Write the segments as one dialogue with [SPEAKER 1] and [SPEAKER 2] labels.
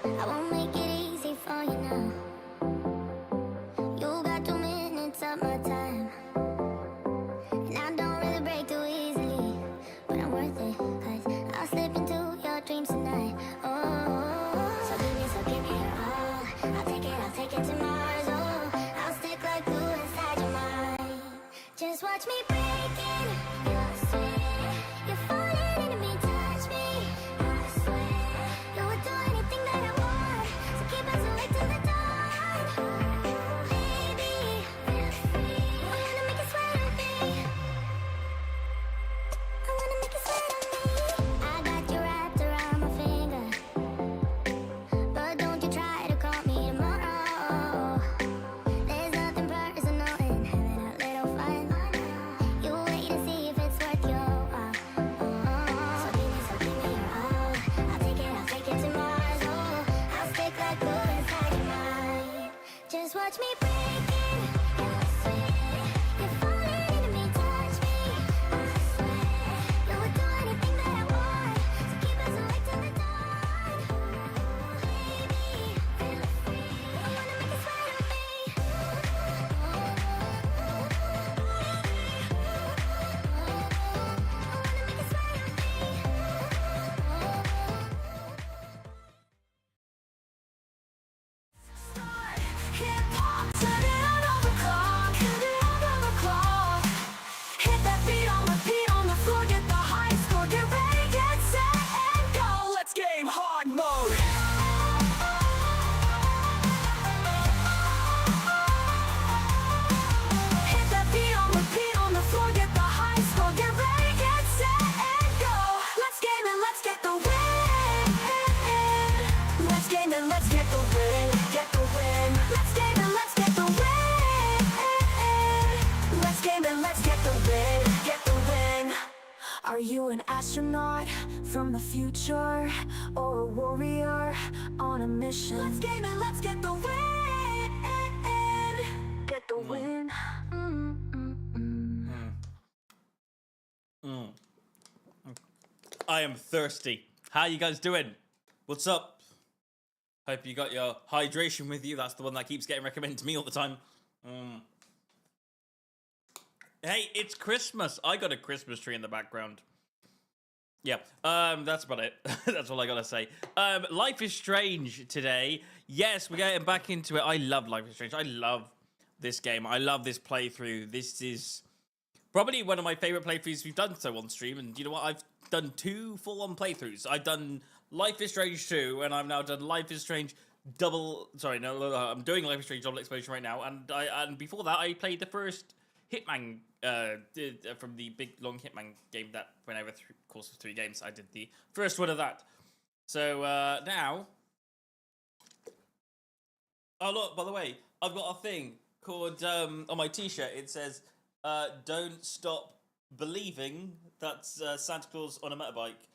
[SPEAKER 1] I won't make it easy for you now. You got 2 minutes of my time, and I don't really break too easily, but I'm worth it, 'cause I'll slip into your dreams tonight. Oh, so give me your all. I'll take it to Mars. Oh, I'll stick like glue inside your mind. Just watch me breaking your sweat. You're falling into me, touch me. I swear you would do anything that I want. So keep us awake till the dawn. Baby, feel free. I wanna make you sweat on me. I wanna make you sweat on me. I got you wrapped around my finger, but don't you try to call me tomorrow. There's nothing personal in having a little fun. You wait to see if it's worth your while. So give me your all. I'll take it to Mars. Oh, I'll stick like glue inside your mind. Just watch me breaking your sweat. You're falling into me, touch me. I swear you would do anything that I want. So keep us awake till the dawn. Baby, feel free. I wanna make you sweat on me. Hip-hop, turn it on over clock. Turn it on over clock. Hit that beat on repeat on the floor. Get the high score. Get ready, get set, and go. Let's game hard mode. Hit that beat on repeat on the floor. Get the high score. Get ready, get set, and go. Let's game and let's get the win. Let's game and let's get the win. Get the win. Let's game and let's get the win. Let's game and let's get the win. Get the win. Are you an astronaut from the future or a warrior on a mission? Let's game and let's get the win. Get the win.
[SPEAKER 2] I am thirsty. How you guys doing? What's up? Hope you got your hydration with you. That's the one that keeps getting recommended to me all the time. Hey, it's Christmas. I got a Christmas tree in the background. Yeah, that's about it. That's all I gotta say. Life is Strange today. Yes, we're getting back into it. I love Life is Strange. I love this game. I love this playthrough. This is probably one of my favorite playthroughs we've done so on stream. And you know what? I've done 2 full-on playthroughs. I've done Life is Strange 2, and I've now done Life is Strange double... Sorry, no, I'm doing Life is Strange Double Exposure right now. And before that, I played the first Hitman from the big, long Hitman game that went over the course of 3 games. I did the first one of that. So, now... Oh, look, by the way, I've got a thing called... on my t-shirt, it says... don't stop believing. That's Santa Claus on a motorbike.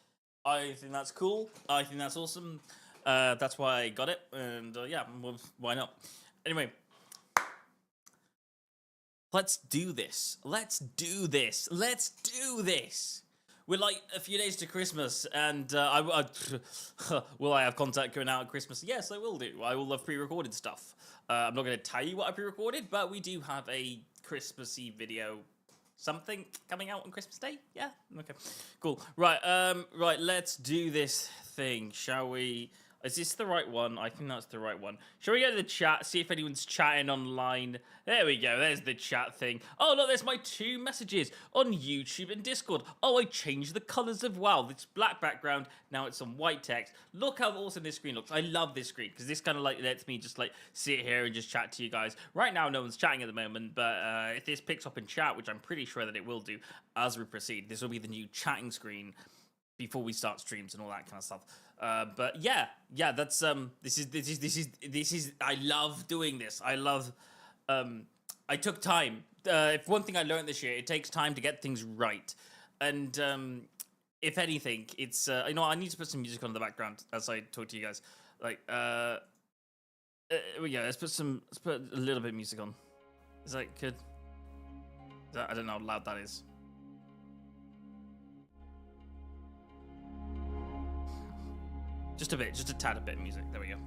[SPEAKER 2] I think that's cool. I think that's awesome. That's why I got it. And yeah, well, why not? Anyway, let's do this. Let's do this. Let's do this. We're like a few days to Christmas, and will I have content going out at Christmas? Yes, I will do. I will have pre-recorded stuff. I'm not going to tell you what I pre-recorded, but we do have a Christmassy video something coming out on Christmas Day. Yeah, okay, cool. Right, right, let's do this thing, shall we? Is this the right one? I think that's the right one. Shall we go to the chat, see if anyone's chatting online? There we go. There's the chat thing. Oh, look, there's my 2 messages on YouTube and Discord. Oh, I changed the colors of WoW. It's black background. Now it's some white text. Look how awesome this screen looks. I love this screen because this kind of like lets me just like sit here and just chat to you guys. Right now, no one's chatting at the moment, but if this picks up in chat, which I'm pretty sure that it will do as we proceed, this will be the new chatting screen before we start streams and all that kind of stuff. But yeah, that's this is I love doing this. I love I took time. If one thing I learned this year, it takes time to get things right. And if anything, it's you know, I need to put some music on in the background as I talk to you guys. Like yeah, let's put a little bit of music on. Is that good? I don't know how loud that is. Just a bit, just a tad bit of music. There we go.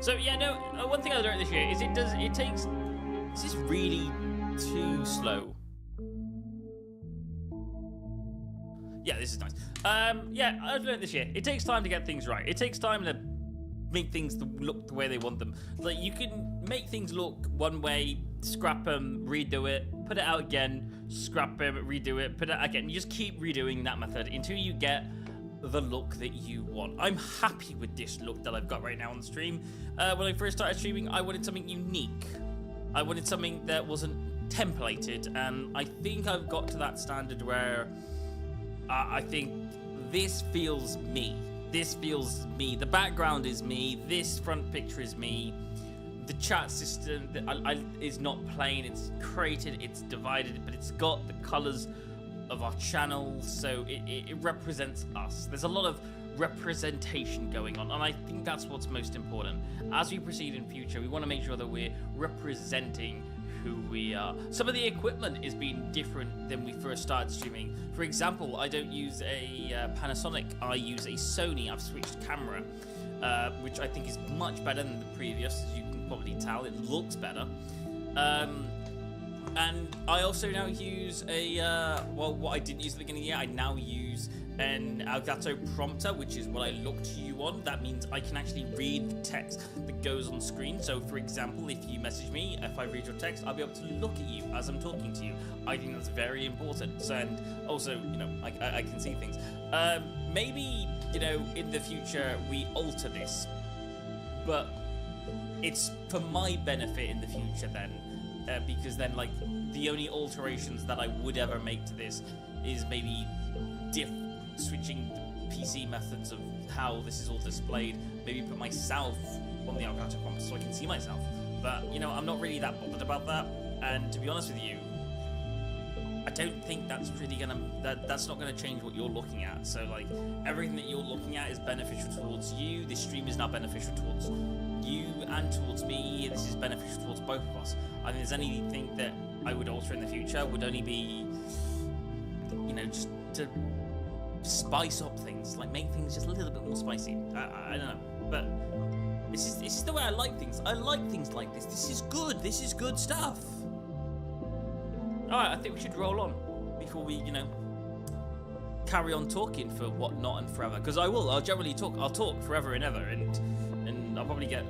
[SPEAKER 2] So yeah, no. One thing I learned this year is it takes. This is really too slow. Yeah, this is nice. Yeah, I've learned this year. It takes time to get things right. It takes time to make things look the way they want them. Like you can make things look one way, scrap them, redo it, put it out again, scrap them, redo it, put it out again. You just keep redoing that method until you get the look that you want. I'm happy with this look that I've got right now on the stream. When I first started streaming, I wanted something unique. I wanted something that wasn't templated, and I think I've got to that standard where I think this feels me. This feels me. The background is me. This front picture is me. The chat system is not plain. It's created, it's divided, but it's got the colors of our channel, so it represents us. There's a lot of representation going on, and I think that's what's most important. As we proceed in future, we want to make sure that we're representing who we are. Some of the equipment is being different than we first started streaming. For example, I don't use a Panasonic, I use a Sony. I've switched camera, which I think is much better than the previous. As you can probably tell, it looks better. And I also now use a, well, what I didn't use at the beginning of the year, I now use an Elgato prompter, which is what I look to you on. That means I can actually read the text that goes on screen. So, for example, if you message me, if I read your text, I'll be able to look at you as I'm talking to you. I think that's very important. So, and also, you know, I can see things. Maybe, you know, in the future, we alter this. But it's for my benefit in the future then. Because then, like, the only alterations that I would ever make to this is maybe switching the PC methods of how this is all displayed. Maybe put myself on the Elgato prompter so I can see myself. But, you know, I'm not really that bothered about that. And to be honest with you, I don't think that's really gonna, that's not gonna change what you're looking at. So, like, everything that you're looking at is beneficial towards you. This stream is now beneficial towards you and towards me. This is beneficial towards both of us. I think there's anything that I would alter in the future would only be, you know, just to spice up things, like make things just a little bit more spicy. I don't know, but this is the way I like things. I like things like this. This is good. This is good stuff. All right, I think we should roll on before we, you know, carry on talking for whatnot and forever. Because I will. I'll generally talk. I'll talk forever and ever, and I'll probably get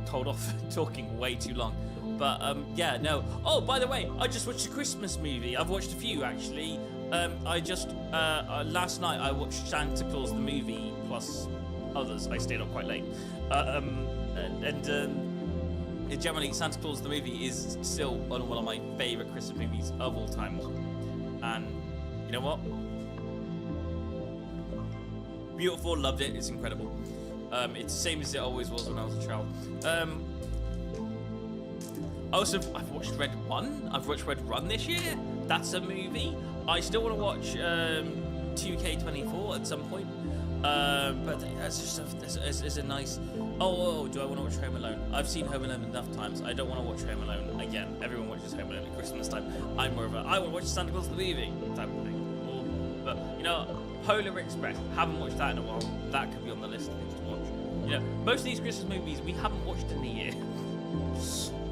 [SPEAKER 2] told off talking way too long. But yeah, no. Oh, by the way, I just watched a Christmas movie. I've watched a few actually. I just last night I watched Santa Claus the movie plus others. I stayed up quite late. Generally, Santa Claus the movie is still one of my favorite Christmas movies of all time. And you know what? Beautiful, loved it. It's incredible. It's the same as it always was when I was a child. Also, I've watched Red One. I've watched Red Run this year. That's a movie. I still want to watch 2K24 at some point. But that's just it's a nice. Oh, do I want to watch Home Alone? I've seen Home Alone enough times. I don't want to watch Home Alone again. Everyone watches Home Alone at Christmas time. I'm more of a I want to watch Santa Claus the movie type of thing. But you know, Polar Express. Haven't watched that in a while. That could be on the list of things to watch. You know, most of these Christmas movies we haven't watched in a year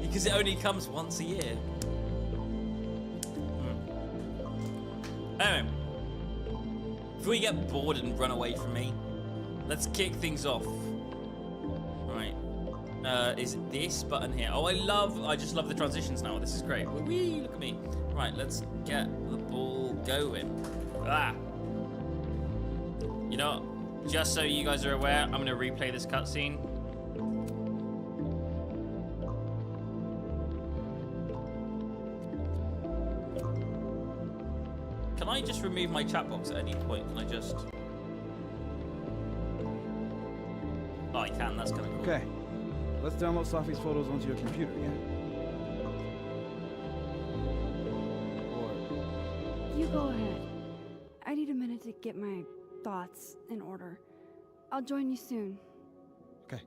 [SPEAKER 2] because it only comes once a year. Anyway, before you get bored and run away from me, let's kick things off. Right. Is it this button here? Oh, I just love the transitions now. This is great. Whee, look at me. Right, let's get the ball going. Ah. You know, just so you guys are aware, I'm gonna replay this cutscene. Can I just remove my chat box at any point? Can I just... Oh, I can. That's kind of cool.
[SPEAKER 3] Okay, let's download Safi's photos onto your computer, yeah? Or...
[SPEAKER 4] You go ahead. I need a minute to get my thoughts in order. I'll join you soon.
[SPEAKER 3] Okay.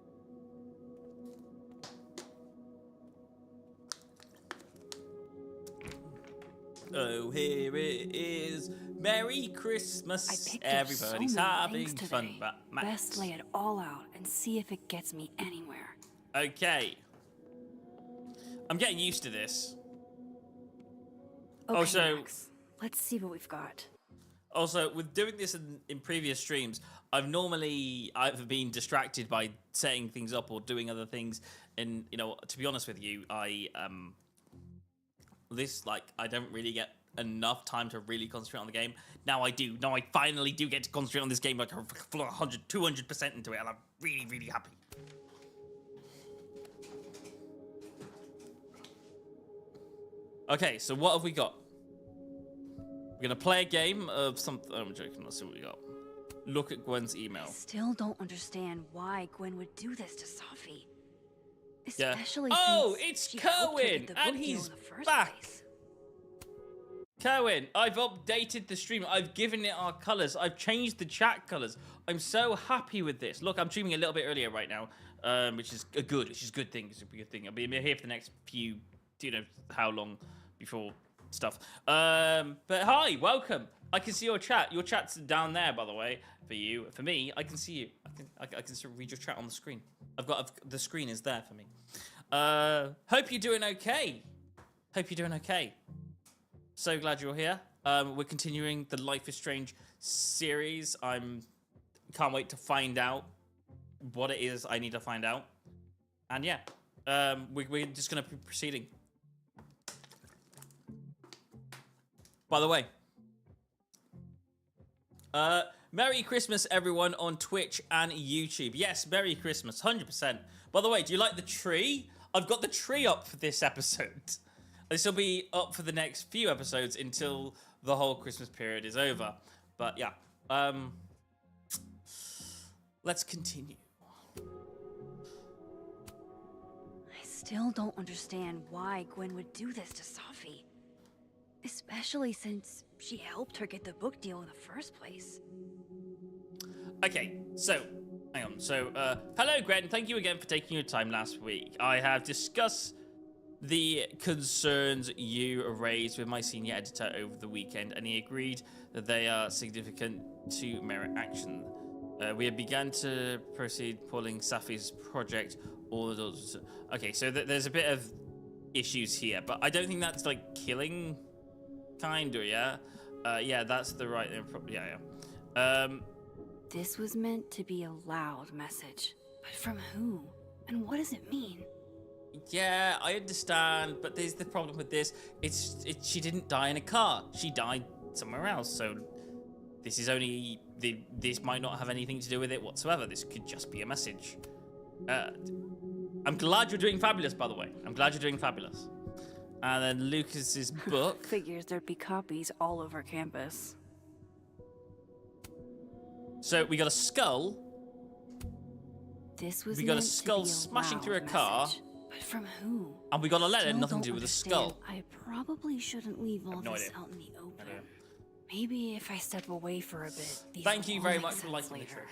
[SPEAKER 2] Oh, here it is. Merry Christmas.
[SPEAKER 4] I picked
[SPEAKER 2] Everybody's
[SPEAKER 4] up so many
[SPEAKER 2] having
[SPEAKER 4] things
[SPEAKER 2] fun.
[SPEAKER 4] today.
[SPEAKER 2] But Max.
[SPEAKER 4] Best lay it all out and see if it gets me anywhere.
[SPEAKER 2] Okay. I'm getting used to this.
[SPEAKER 4] Okay,
[SPEAKER 2] Also-
[SPEAKER 4] Max, let's see what we've got.
[SPEAKER 2] Also, with doing this in previous streams, I've normally either been distracted by setting things up or doing other things. And, you know, to be honest with you, I don't really get enough time to really concentrate on the game. Now I do. Now I finally do get to concentrate on this game like 100, 200% into it, and I'm really, really happy. Okay, so what have we got? We're gonna play a game of something. I'm joking. Let's see what we got. Look at Gwen's email.
[SPEAKER 4] I still don't understand why Gwen would do this to Safi.
[SPEAKER 2] Yeah.
[SPEAKER 4] Especially
[SPEAKER 2] Oh,
[SPEAKER 4] since
[SPEAKER 2] it's
[SPEAKER 4] she helped her
[SPEAKER 2] Cohen,
[SPEAKER 4] get the
[SPEAKER 2] and
[SPEAKER 4] book deal
[SPEAKER 2] he's
[SPEAKER 4] in the first
[SPEAKER 2] back.
[SPEAKER 4] place.
[SPEAKER 2] Cohen, I've updated the stream. I've given it our colors. I've changed the chat colors. I'm so happy with this. Look, I'm streaming a little bit earlier right now, which is a good thing. It's a good thing. I'll be here for the next few, you know, how long before stuff. But hi, welcome. I can see your chat. Your chat's down there, by the way. For you, for me, I can see you. I can sort of read your chat on the screen. The screen is there for me. Hope you're doing okay. Hope you're doing okay. So glad you're here. We're continuing the Life is Strange series. Can't wait to find out what it is I need to find out. And yeah, we're just gonna be proceeding. By the way, Merry Christmas, everyone on Twitch and YouTube. Yes, Merry Christmas, 100%. By the way, do you like the tree? I've got the tree up for this episode. This will be up for the next few episodes until the whole Christmas period is over. But yeah, let's continue.
[SPEAKER 4] I still don't understand why Gwen would do this to Safi. Especially since she helped her get the book deal in the first place.
[SPEAKER 2] Okay, so, hang on. So, hello, Gwen. Thank you again for taking your time last week. I have discussed the concerns you raised with my senior editor over the weekend, and he agreed that they are significant to merit action. We have begun to proceed pulling Safi's project. Okay, so there's a bit of issues here, but I don't think that's like killing, kind of, yeah? Yeah, that's the right, yeah.
[SPEAKER 4] This was meant to be a loud message. But from who? And what does it mean?
[SPEAKER 2] Yeah, I understand, but there's the problem with this. She didn't die in a car. She died somewhere else, so this is only... This might not have anything to do with it whatsoever. This could just be a message. I'm glad you're doing fabulous, by the way. I'm glad you're doing fabulous. And then Lucas's book.
[SPEAKER 4] Figures there'd be copies all over campus.
[SPEAKER 2] So we got a skull.
[SPEAKER 4] This was
[SPEAKER 2] We got a
[SPEAKER 4] meant to
[SPEAKER 2] skull
[SPEAKER 4] be
[SPEAKER 2] smashing
[SPEAKER 4] loud
[SPEAKER 2] through a car.
[SPEAKER 4] message. But from who?
[SPEAKER 2] And we got a letter,
[SPEAKER 4] Still
[SPEAKER 2] nothing
[SPEAKER 4] don't
[SPEAKER 2] to do with a
[SPEAKER 4] understand.
[SPEAKER 2] skull.
[SPEAKER 4] I probably shouldn't leave all
[SPEAKER 2] no
[SPEAKER 4] this
[SPEAKER 2] idea.
[SPEAKER 4] out in the open.
[SPEAKER 2] idea.
[SPEAKER 4] Maybe if I step away for a bit. These
[SPEAKER 2] Thank you
[SPEAKER 4] will
[SPEAKER 2] very
[SPEAKER 4] make
[SPEAKER 2] much for
[SPEAKER 4] sense
[SPEAKER 2] liking the
[SPEAKER 4] later.
[SPEAKER 2] tree.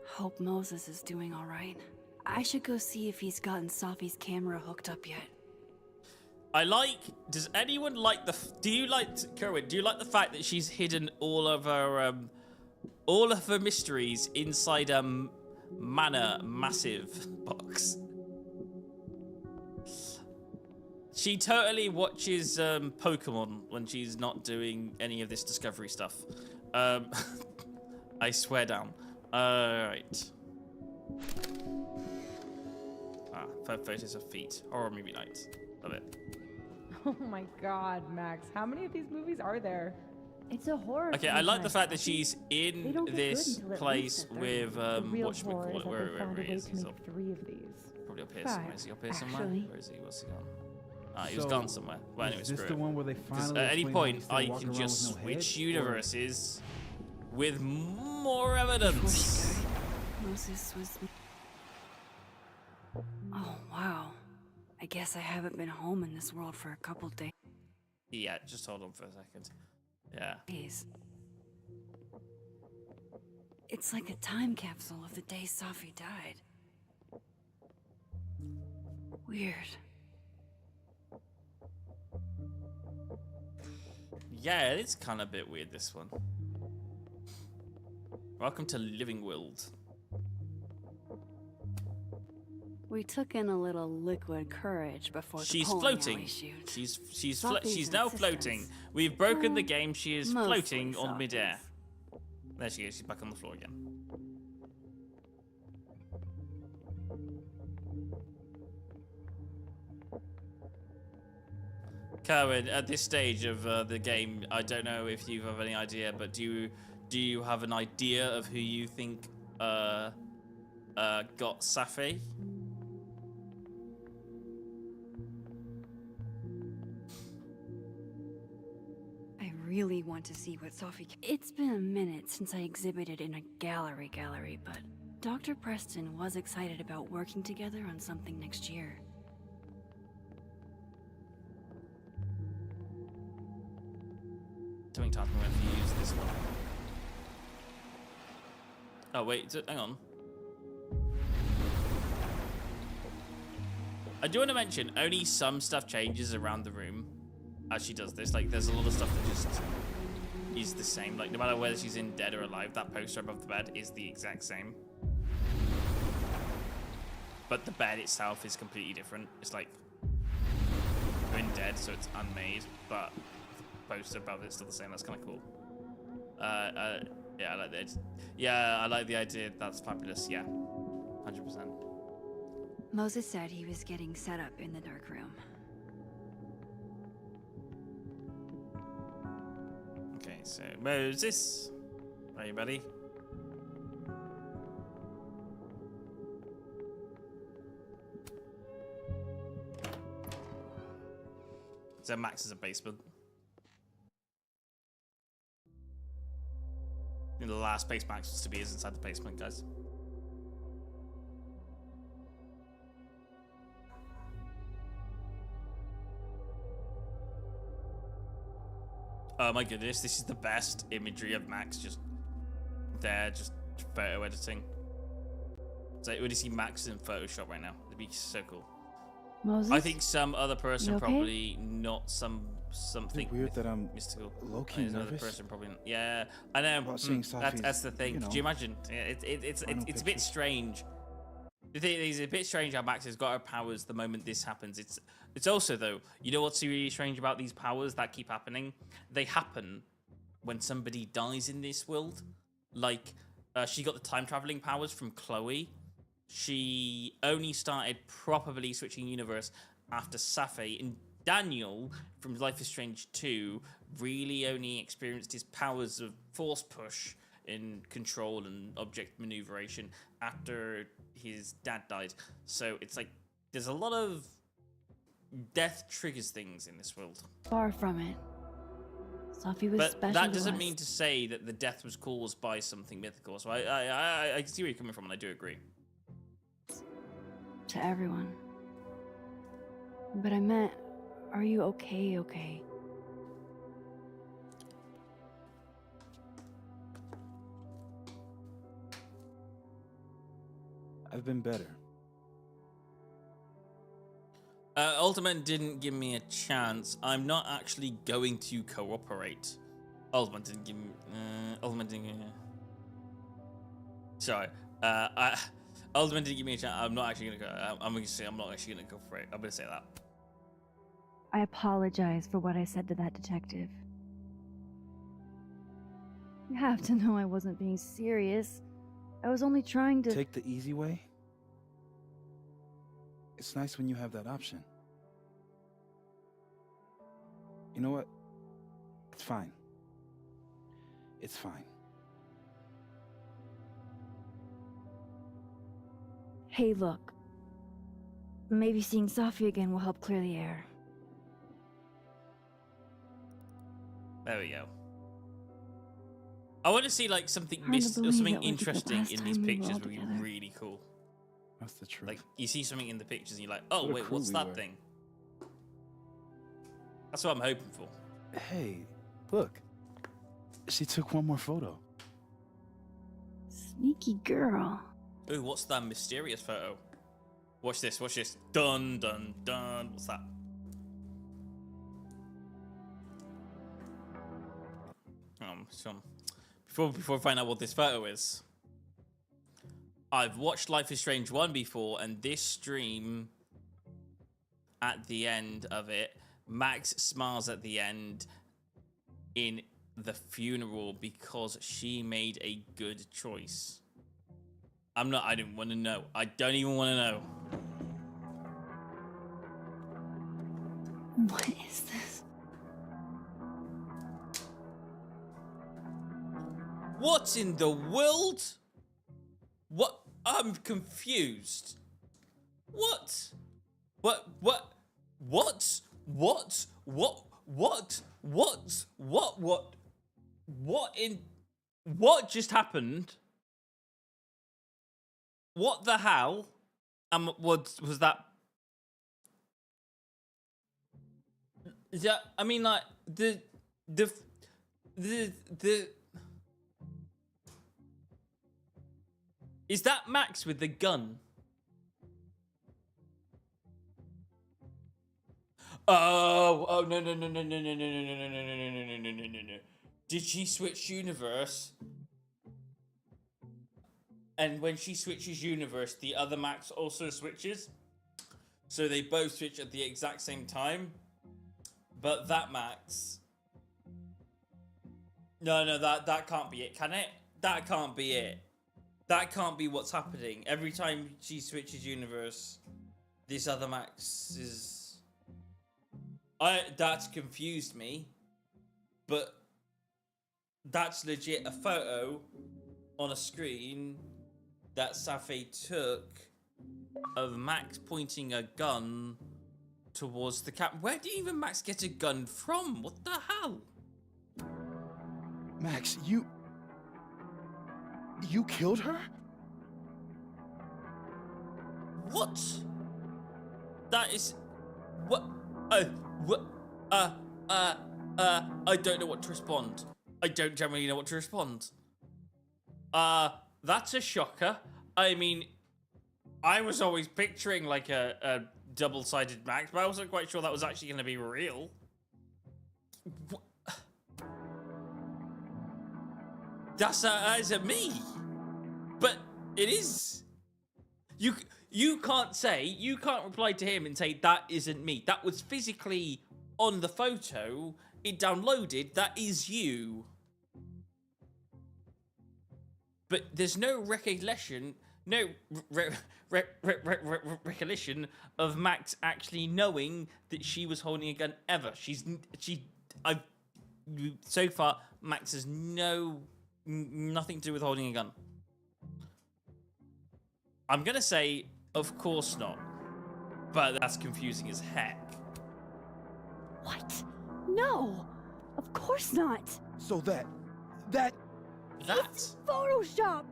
[SPEAKER 4] Hope Moses is doing all right. I should go see if he's gotten Safi's camera hooked up yet.
[SPEAKER 2] Does anyone like do you like, Kerwin, do you like the fact that she's hidden all of her mysteries inside Manor Massive box? She totally watches Pokemon when she's not doing any of this discovery stuff. I swear down. Alright. Photos of feet. Horror movie night. Love it.
[SPEAKER 5] Oh my god, Max. How many of these movies are there?
[SPEAKER 6] It's a horror.
[SPEAKER 2] Okay, I like the
[SPEAKER 6] franchise,
[SPEAKER 2] fact that she's
[SPEAKER 6] They
[SPEAKER 2] in
[SPEAKER 6] don't get
[SPEAKER 2] this
[SPEAKER 6] good until at
[SPEAKER 2] place
[SPEAKER 6] least the third
[SPEAKER 2] with
[SPEAKER 5] The real
[SPEAKER 2] what should we
[SPEAKER 5] horror
[SPEAKER 2] call
[SPEAKER 5] is
[SPEAKER 2] it?
[SPEAKER 5] that they
[SPEAKER 2] Where
[SPEAKER 5] found a way
[SPEAKER 2] is
[SPEAKER 5] to
[SPEAKER 2] he?
[SPEAKER 5] make 3 of these.
[SPEAKER 2] Probably up here
[SPEAKER 6] 5,
[SPEAKER 2] somewhere. Is he up here somewhere?
[SPEAKER 6] actually.
[SPEAKER 2] Where is he? What's he gone? He was
[SPEAKER 3] So,
[SPEAKER 2] gone somewhere. Well, anyway,
[SPEAKER 3] Is this
[SPEAKER 2] screw
[SPEAKER 3] the
[SPEAKER 2] it.
[SPEAKER 3] one where they
[SPEAKER 2] Because
[SPEAKER 3] finally
[SPEAKER 2] at any
[SPEAKER 3] explain how
[SPEAKER 2] point,
[SPEAKER 3] he's still
[SPEAKER 2] I
[SPEAKER 3] walking
[SPEAKER 2] can
[SPEAKER 3] around
[SPEAKER 2] just
[SPEAKER 3] with no
[SPEAKER 2] switch
[SPEAKER 3] head? Or-
[SPEAKER 2] universes with more
[SPEAKER 4] Before she
[SPEAKER 2] evidence.
[SPEAKER 4] died, Moses was. Oh wow. I guess I haven't been home in this world for a couple
[SPEAKER 2] Yeah, just hold on for a second. Yeah.
[SPEAKER 4] days. It's like a time capsule of the day Safi died. Weird.
[SPEAKER 2] Yeah, it's kind of a bit weird, this one. Welcome to Living World.
[SPEAKER 4] We took in a little liquid courage before
[SPEAKER 2] She's
[SPEAKER 4] the bowling
[SPEAKER 2] floating.
[SPEAKER 4] alley shoot.
[SPEAKER 2] She's
[SPEAKER 4] Safi's
[SPEAKER 2] now
[SPEAKER 4] insistence.
[SPEAKER 2] floating. We've broken the
[SPEAKER 4] Well,
[SPEAKER 2] game. She is
[SPEAKER 4] mostly
[SPEAKER 2] floating on
[SPEAKER 4] Safi's.
[SPEAKER 2] midair. There she is. She's back on the floor again. Kerwin, at this stage of the game, I don't know if you have any idea, but do you have an idea of who you think got Safi?
[SPEAKER 4] I really want to see what Safi. It's been a minute since I exhibited in a gallery, but Dr. Preston was excited about working together on something next year.
[SPEAKER 2] Doing time when to use this one. Oh wait, hang on. I do want to mention only some stuff changes around the room as she does this. Like, there's a lot of stuff that just is the same. Like, no matter whether she's in dead or alive, that poster above the bed is the exact same. But the bed itself is completely different. It's like you're in dead, so it's unmade, but the poster above it's still the same. That's kind of cool. Yeah, I like that. Yeah, I like the idea. That's fabulous. Yeah, 100%.
[SPEAKER 4] Moses said he was getting set up in the dark room.
[SPEAKER 2] Okay, so Moses, are you ready? So Max is a basement. I think the last place Max wants to be is inside the basement, guys. Oh my goodness, this is the best imagery of Max just there, just photo editing. So would you see Max in Photoshop right now? It'd be so cool.
[SPEAKER 6] Moses?
[SPEAKER 2] I think some other person
[SPEAKER 6] You okay?
[SPEAKER 2] probably not something
[SPEAKER 3] weird that I'm
[SPEAKER 2] mystical.
[SPEAKER 3] low-key
[SPEAKER 2] There's another
[SPEAKER 3] nervous
[SPEAKER 2] person probably. Yeah, I know.
[SPEAKER 3] about seeing
[SPEAKER 2] That's the
[SPEAKER 3] Safi's,
[SPEAKER 2] thing.
[SPEAKER 3] you know,
[SPEAKER 2] Do you imagine? Yeah, it's
[SPEAKER 3] final
[SPEAKER 2] a bit
[SPEAKER 3] pictures.
[SPEAKER 2] strange. The thing is, it's a bit strange how Max has got her powers the moment this happens. It's also though, you know what's really strange about these powers that keep happening? They happen when somebody dies in this world. Like, she got the time traveling powers from Chloe. She only started properly switching universe after Safi. And Daniel from Life is Strange 2 really only experienced his powers of force push in control and object maneuveration after his dad died. So it's like there's a lot of death triggers things in this world.
[SPEAKER 6] Far from it. Safi was
[SPEAKER 2] But
[SPEAKER 6] special
[SPEAKER 2] that
[SPEAKER 6] to
[SPEAKER 2] doesn't
[SPEAKER 6] us.
[SPEAKER 2] mean to say that the death was caused by something mythical. So I can see where you're coming from, and I do agree.
[SPEAKER 6] To everyone. But I meant, are you okay?
[SPEAKER 3] I've been better.
[SPEAKER 2] Ultimate didn't give me a chance. I'm not actually going to cooperate. Ultimate didn't give me. Ultimate didn't give me. Sorry. Ultimate didn't give me a chance. I'm not actually gonna go. I'm gonna say I'm not actually gonna cooperate. I'm gonna say that.
[SPEAKER 6] I apologize for what I said to that detective. You have to know I wasn't being serious. I was only trying to...
[SPEAKER 3] Take the easy way? It's nice when you have that option. You know what? It's fine. It's fine.
[SPEAKER 6] Hey, look. Maybe seeing Sophie again will help clear the air.
[SPEAKER 2] There we go. I want to see like something
[SPEAKER 6] Hard to believe
[SPEAKER 2] something
[SPEAKER 6] it wasn't the
[SPEAKER 2] interesting
[SPEAKER 6] last
[SPEAKER 2] in these
[SPEAKER 6] time we were
[SPEAKER 2] pictures
[SPEAKER 6] all
[SPEAKER 2] would be
[SPEAKER 6] together.
[SPEAKER 2] really cool.
[SPEAKER 3] That's the truth.
[SPEAKER 2] Like you see something in the pictures and you're like, oh
[SPEAKER 3] What a
[SPEAKER 2] wait,
[SPEAKER 3] crew
[SPEAKER 2] what's
[SPEAKER 3] we
[SPEAKER 2] that
[SPEAKER 3] were.
[SPEAKER 2] thing? That's what I'm hoping for.
[SPEAKER 3] Hey, look. She took one more photo.
[SPEAKER 6] Sneaky girl.
[SPEAKER 2] Ooh, what's that mysterious photo? Watch this, watch this. Dun dun dun. What's that? So before we find out what this photo is, I've watched Life is Strange 1 before, and this stream, at the end of it, Max smiles at the end in the funeral because she made a good choice. I didn't want to know. I don't even want to know.
[SPEAKER 6] What is this?
[SPEAKER 2] What in the world? What? I'm confused. What? What? What? What? What? What? What? What? What? What in? What just happened? What the hell? What was that? Yeah, I mean, like the. Is that Max with the gun? Oh no. Did she switch universe? And when she switches universe, the other Max also switches. So they both switch at the exact same time. But that Max. No, that can't be it, can it? That can't be it. That can't be what's happening. Every time she switches universe, this other Max is... That's confused me. But that's legit a photo on a screen that Safi took of Max pointing a gun towards the cap. Where did even Max get a gun from? What the hell?
[SPEAKER 3] Max, you killed her?
[SPEAKER 2] What? That is... What? What? I don't know what to respond. I don't generally know what to respond. That's a shocker. I mean, I was always picturing like a double-sided Max, but I wasn't quite sure that was actually going to be real. What? That isn't me. But it is. You can't reply to him and say that isn't me. That was physically on the photo. It downloaded. That is you. But there's no recollection, recollection of Max actually knowing that she was holding a gun ever. So far, Max has nothing to do with holding a gun. I'm gonna say, of course not, but that's confusing as heck.
[SPEAKER 6] What? No! Of course not!
[SPEAKER 3] So that
[SPEAKER 6] It's Photoshop!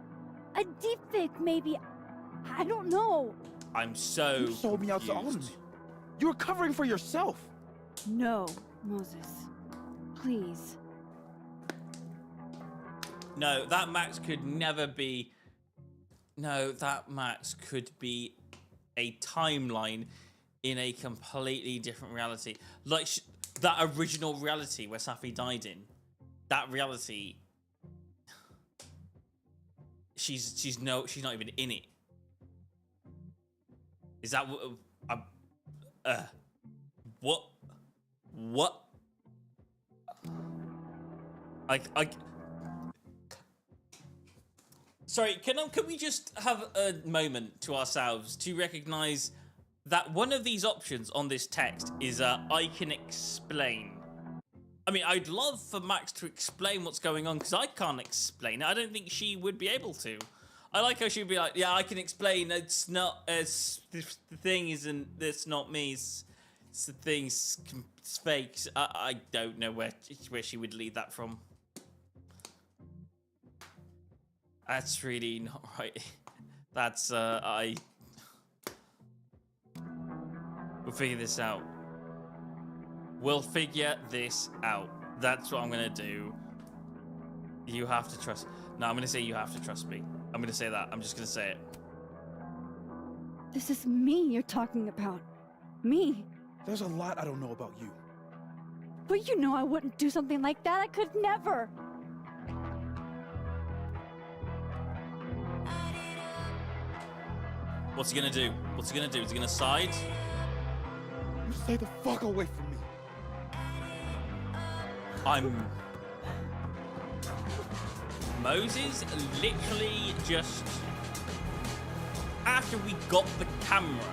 [SPEAKER 6] A deepfake, maybe. I don't know.
[SPEAKER 2] I'm so
[SPEAKER 3] you sold me out to all of
[SPEAKER 2] confused.
[SPEAKER 3] them. You were covering for yourself.
[SPEAKER 6] No, Moses. Please.
[SPEAKER 2] No, that Max could never be... No, that Max could be a timeline in a completely different reality. Like, that original reality where Safi died in. That reality... She's not even in it. Is that what? What? What? Sorry, can we just have a moment to ourselves to recognize that one of these options on this text is I can explain. I mean, I'd love for Max to explain what's going on because I can't explain it. I don't think she would be able to. I like how she'd be like, yeah, I can explain. It's not, the thing isn't, it's not me. It's the thing's fake. I don't know where she would lead that from. That's really not right. That's, we'll figure this out. We'll figure this out. That's what I'm gonna do. You have to trust. No, I'm gonna say you have to trust me. I'm gonna say that. I'm just gonna say it.
[SPEAKER 6] This is me you're talking about. Me.
[SPEAKER 3] There's a lot I don't know about you.
[SPEAKER 6] But you know I wouldn't do something like that. I could never.
[SPEAKER 2] What's he gonna do? What's he gonna do? Is he gonna side?
[SPEAKER 3] You stay the fuck away from me.
[SPEAKER 2] Moses literally just... After we got the camera...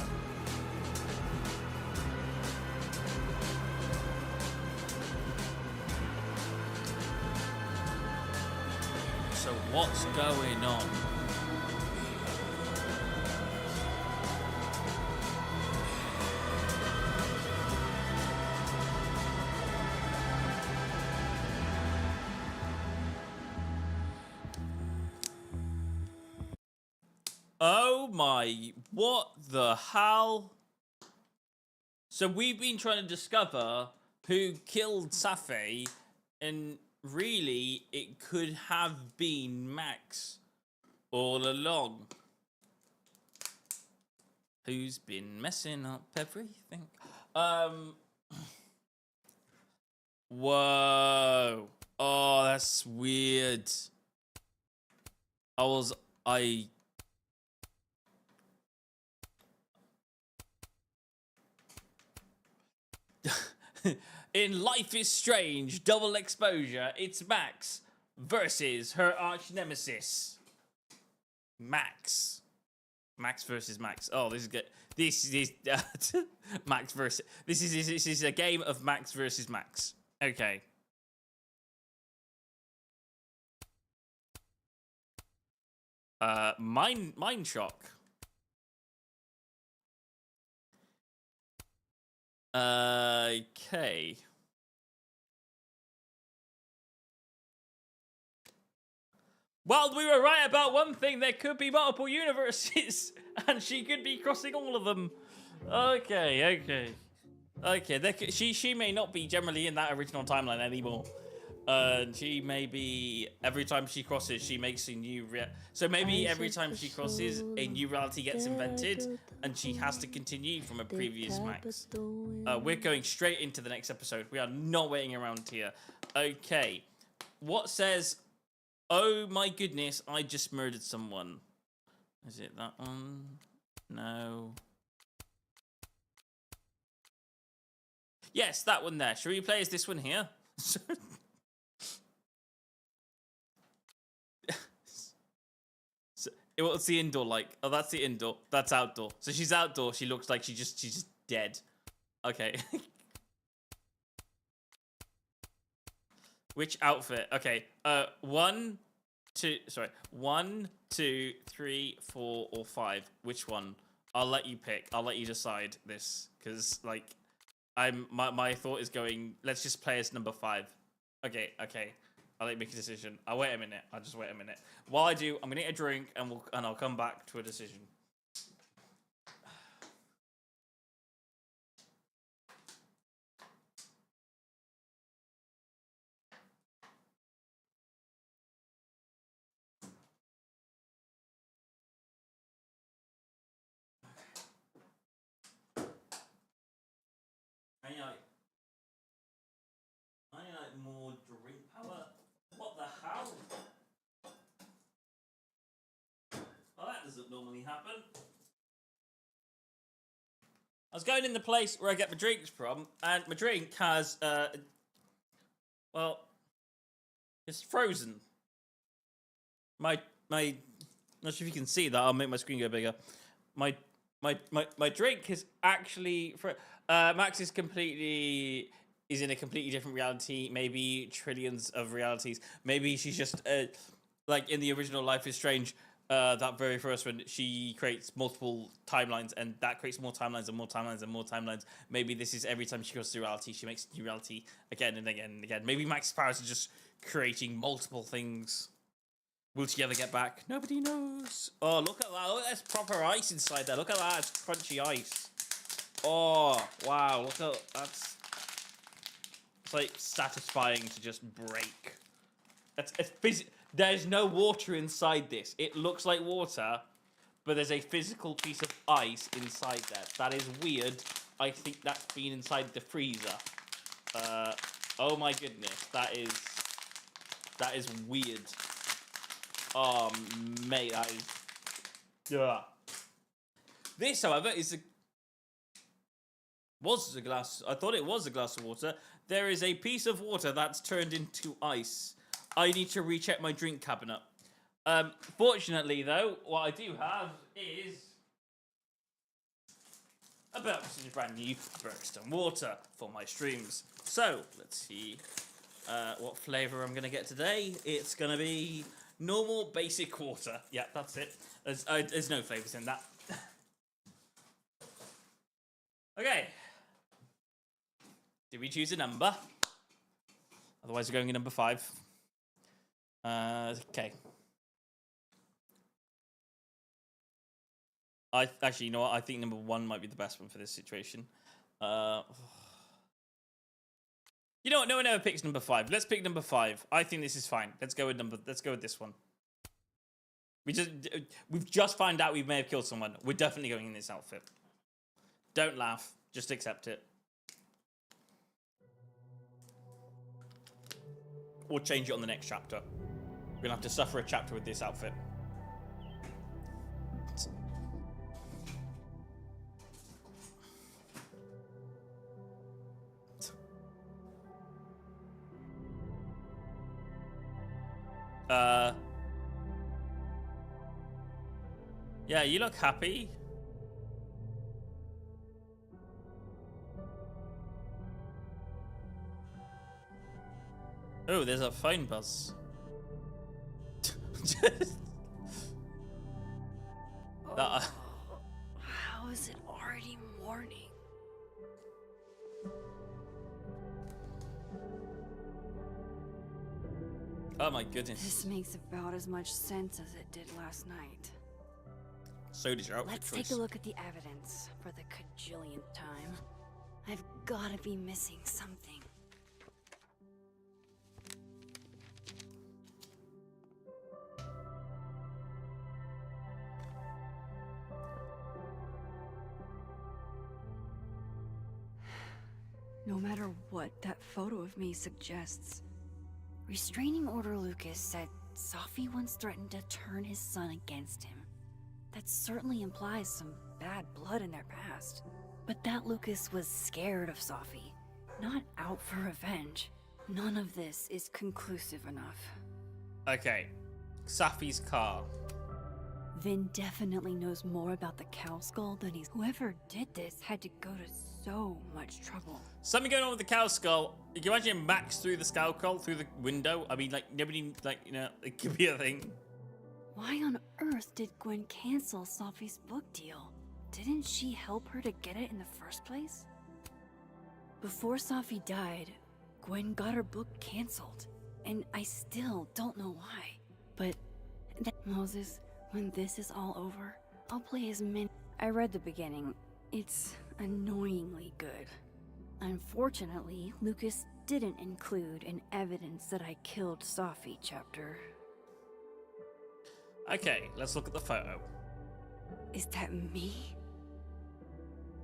[SPEAKER 2] So what's going on? Oh my, what the hell? So we've been trying to discover who killed Safi, and really it could have been Max all along. Who's been messing up everything? Whoa. Oh, that's weird. In Life is Strange, double exposure, it's Max versus her arch nemesis. Max. Max versus Max. Oh, this is good. This is Max versus. This is a game of Max versus Max. Okay. Mind shock. Okay. Well, we were right about one thing. There could be multiple universes, and she could be crossing all of them. Okay. She may not be generally in that original timeline anymore. She may be, every time she crosses, she makes a new so maybe every time she crosses, a new reality gets invented, and she has to continue from a previous Max. We're going straight into the next episode. We are not waiting around here. Okay. What says, oh my goodness, I just murdered someone. Is it that one? No. Yes, that one there. Should we play as this one here? What's the indoor like? Oh, that's the indoor. That's outdoor. So she's outdoor. She looks like she's just dead. Okay. Which outfit? Okay. 1, 2. Sorry. 1, 2, 3, 4, or 5. Which one? I'll let you pick. I'll let you decide this, because like, my thought is going. Let's just play as number 5. Okay. I'll let you make a decision. I'll wait a minute. I'll just wait a minute. While I do, I'm gonna get a drink, and I'll come back to a decision. I need like more drink power. What the hell? Well, that doesn't normally happen. I was going in the place where I get my drinks from, and my drink has, well, it's frozen. My, not sure if you can see that. I'll make my screen go bigger. My drink is actually Max is in a completely different reality. Maybe trillions of realities. Maybe she's just like in the original Life is Strange. That very first one, she creates multiple timelines, and that creates more timelines and more timelines and more timelines. Maybe this is every time she goes to reality, she makes a new reality again and again and again. Maybe Max's powers are just creating multiple things. Will she ever get back? Nobody knows. Oh, look at that. Look, there's proper ice inside there. Look at that. It's crunchy ice. Oh, wow. Look at that's. It's like satisfying to just break. There's no water inside this. It looks like water, but there's a physical piece of ice inside there. That is weird. I think that's been inside the freezer. Oh my goodness. That is weird. Oh, mate, that is... Ugh. This, however, was a glass... I thought it was a glass of water. There is a piece of water that's turned into ice. I need to recheck my drink cabinet. Fortunately, though, what I do have is... a brand new Bergstone water for my streams. So, let's see what flavour I'm going to get today. It's going to be... normal basic water. Yeah, that's it. There's no flavours in that. Okay. Did we choose a number? Otherwise, we're going in number 5. Okay. Actually, you know what? I think number 1 might be the best one for this situation. You know what? No one ever picks number 5. Let's pick number 5. I think this is fine. Let's go with this one. We've just found out we may have killed someone. We're definitely going in this outfit. Don't laugh. Just accept it. Or change it on the next chapter. We're gonna have to suffer a chapter with this outfit. Yeah, you look happy. Oh, there's a phone buzz.
[SPEAKER 4] How is it already morning?
[SPEAKER 2] Oh my goodness.
[SPEAKER 4] This makes about as much sense as it did last night.
[SPEAKER 2] So did your outfit
[SPEAKER 4] Let's
[SPEAKER 2] choice.
[SPEAKER 4] take a look at the evidence for the cajillionth time. I've gotta be missing something. No matter what that photo of me suggests. Restraining Order Lucas said Safi once threatened to turn his son against him. That certainly implies some bad blood in their past. But that Lucas was scared of Safi, not out for revenge. None of this is conclusive enough.
[SPEAKER 2] Okay. Safi's car.
[SPEAKER 4] Vin definitely knows more about the cow skull than he's... Whoever did this had to go to so much trouble.
[SPEAKER 2] Something going on with the cow skull. You can imagine Max through the cow skull, through the window. I mean, like, nobody, like, you know, it could be a thing.
[SPEAKER 4] Why on earth did Gwen cancel Safi's book deal? Didn't she help her to get it in the first place? Before Safi died, Gwen got her book canceled. And I still don't know why. But, Moses, when this is all over, I'll play as many... I read the beginning. It's annoyingly good. Unfortunately, Lucas didn't include an evidence that I killed Safi chapter.
[SPEAKER 2] Okay, let's look at the photo.
[SPEAKER 4] Is that me?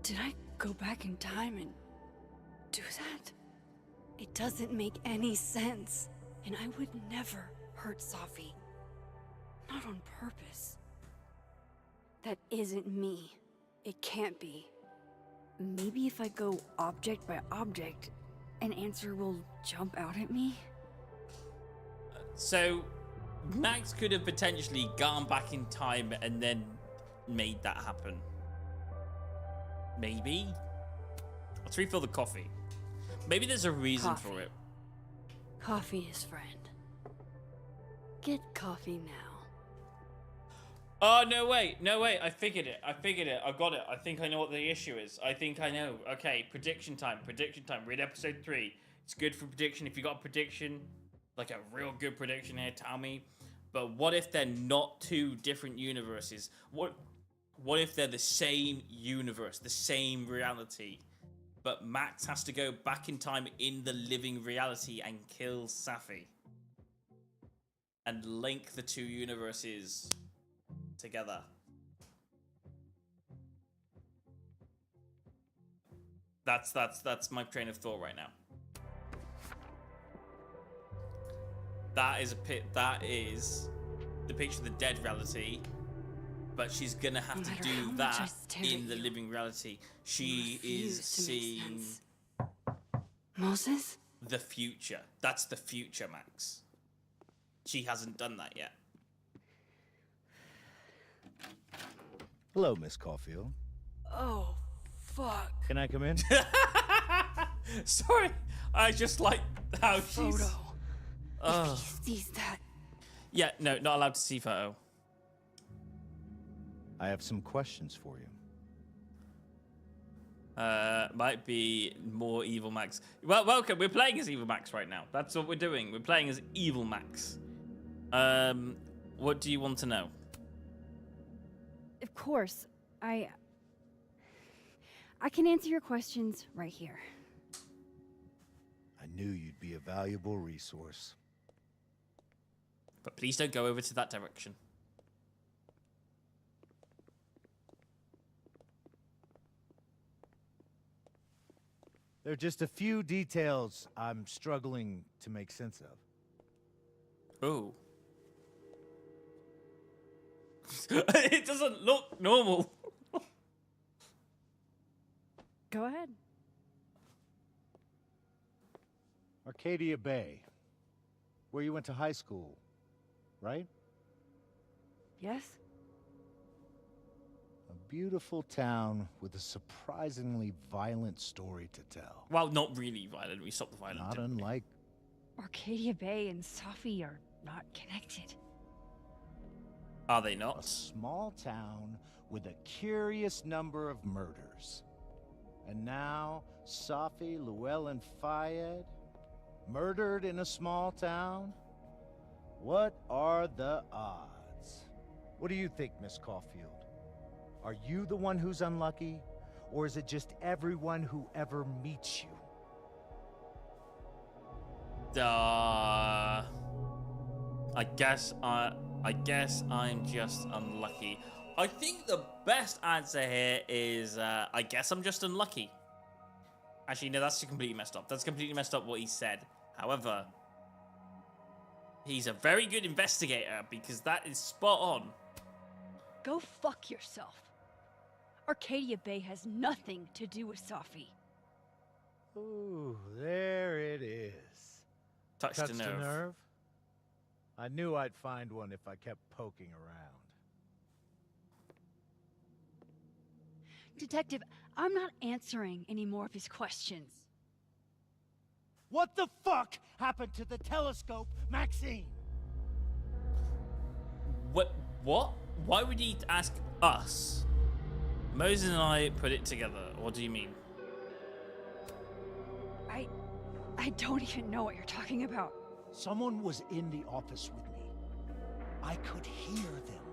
[SPEAKER 4] Did I go back in time and do that? It doesn't make any sense. And I would never hurt Safi. Not on purpose. That isn't me. It can't be. maybe if I go object by object, an answer will jump out at me?
[SPEAKER 2] So, Max could have potentially gone back in time and then made that happen. Maybe? Let's refill the coffee. Maybe there's a reason for it.
[SPEAKER 4] Coffee is friend. Get coffee now.
[SPEAKER 2] Oh, no, wait. No, wait. I figured it. I've got it. I think I know what the issue is. I think I know. Okay, prediction time. Read episode 3. It's good for prediction. If you got a prediction, like a real good prediction here, tell me. But what if they're not two different universes? What if they're the same universe, the same reality? But Max has to go back in time in the living reality and kill Safi. And link the two universes together. That's my train of thought right now. That is the picture of the dead reality, but she's gonna have to do that in the living reality. She is seeing
[SPEAKER 4] Moses?
[SPEAKER 2] the future. That's the future, Max. She hasn't done that yet.
[SPEAKER 3] Hello, Miss Caulfield.
[SPEAKER 4] Oh, fuck.
[SPEAKER 3] Can I come in?
[SPEAKER 2] Sorry, I just like how she's.
[SPEAKER 4] Photo. If he sees that.
[SPEAKER 2] Yeah, no, not allowed to see photo.
[SPEAKER 3] I have some questions for you.
[SPEAKER 2] Might be more Evil Max. Well, welcome. We're playing as Evil Max right now. That's what we're doing. We're playing as Evil Max. What do you want to know?
[SPEAKER 6] Of course, I can answer your questions right here.
[SPEAKER 3] I knew you'd be a valuable resource.
[SPEAKER 2] But please don't go over to that direction.
[SPEAKER 3] There are just a few details I'm struggling to make sense of.
[SPEAKER 2] Ooh. It doesn't look normal.
[SPEAKER 6] Go ahead.
[SPEAKER 3] Arcadia Bay, where you went to high school, right?
[SPEAKER 6] Yes?
[SPEAKER 3] A beautiful town with a surprisingly violent story to tell.
[SPEAKER 2] Well, not really violent. We stopped the violence.
[SPEAKER 3] Not unlike...
[SPEAKER 6] Arcadia Bay and Safi are not connected.
[SPEAKER 2] Are they
[SPEAKER 3] a
[SPEAKER 2] not?
[SPEAKER 3] small town with a curious number of murders. And now, Safi, Llewellyn Fayed, murdered in a small town? What are the odds? What do you think, Miss Caulfield? Are you the one who's unlucky? Or is it just everyone who ever meets you?
[SPEAKER 2] I guess I'm just unlucky. I think the best answer here is I guess I'm just unlucky. Actually, no, that's completely messed up. That's completely messed up what he said. However, he's a very good investigator because that is spot on.
[SPEAKER 6] Go fuck yourself. Arcadia Bay has nothing to do with Safi.
[SPEAKER 3] Ooh, there it is.
[SPEAKER 2] Touched a nerve.
[SPEAKER 3] I knew I'd find one if I kept poking around.
[SPEAKER 6] Detective, I'm not answering any more of his questions.
[SPEAKER 3] What the fuck happened to the telescope, Maxine?
[SPEAKER 2] What? Why would he ask us? Moses and I put it together. What do you mean?
[SPEAKER 6] I don't even know what you're talking about.
[SPEAKER 3] Someone was in the office with me. I could hear them.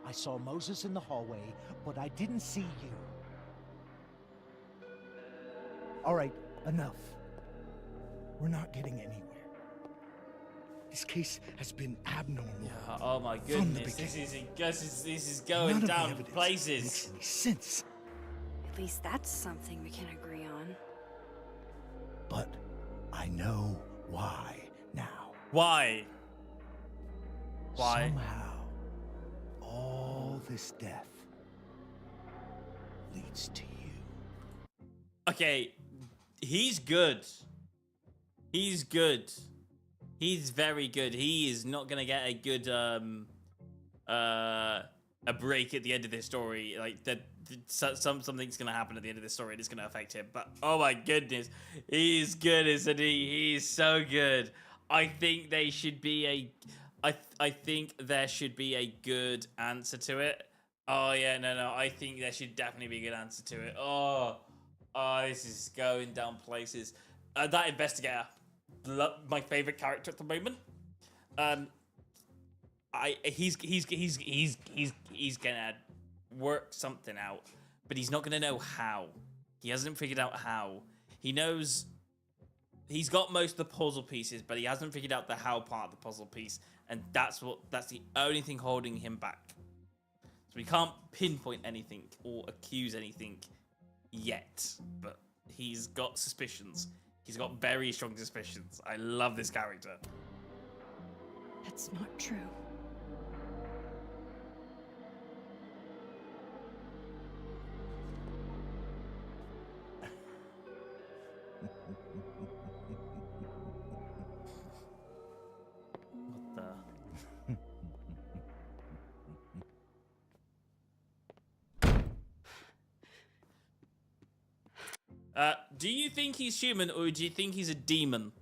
[SPEAKER 3] I saw Moses in the hallway, but I didn't see you. All right, enough. We're not getting anywhere. This case has been abnormal.
[SPEAKER 2] Yeah, oh my goodness, this is going
[SPEAKER 3] None
[SPEAKER 2] down
[SPEAKER 3] of the evidence
[SPEAKER 2] places.
[SPEAKER 3] makes any sense.
[SPEAKER 4] At least that's something we can agree on.
[SPEAKER 3] But I know why now.
[SPEAKER 2] Why? Why?
[SPEAKER 3] Somehow, all this death leads to you.
[SPEAKER 2] Okay, he's good. He's good. He's very good. He is not gonna get a good a break at the end of this story. Like something's gonna happen at the end of this story and it's gonna affect him. But oh my goodness, he's good, isn't he? He's so good. I think they should be a I think there should be a good answer to it. Oh yeah, no. I think there should definitely be a good answer to it. Oh, this is going down places. That investigator, my favorite character at the moment. He's gonna work something out, but he's not gonna know how. He hasn't figured out how. He knows he's got most of the puzzle pieces, but he hasn't figured out the how part of the puzzle piece, and that's the only thing holding him back. So we can't pinpoint anything or accuse anything yet, but he's got suspicions. He's got very strong suspicions. I love this character.
[SPEAKER 4] That's not true.
[SPEAKER 2] What the? Do you think he's human or do you think he's a demon?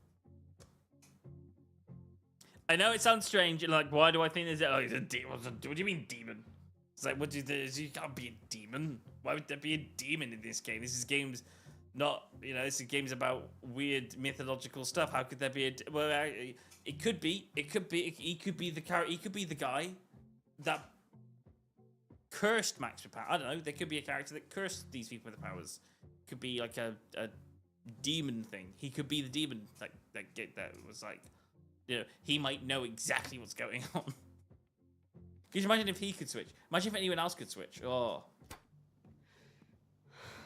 [SPEAKER 2] I know it sounds strange. Like, why do I think there's a... Oh, he's a demon. What do you mean demon? It's like, what do you can't be a demon. Why would there be a demon in this game? This game's not, this game's about weird mythological stuff. How could there be a... Well, it could be. He could be the character. He could be the guy that cursed Max with power. I don't know. There could be a character that cursed these people with the powers. Could be like a demon thing. He could be the demon that was like, he might know exactly what's going on. Could you imagine if he could switch? Imagine if anyone else could switch. Oh.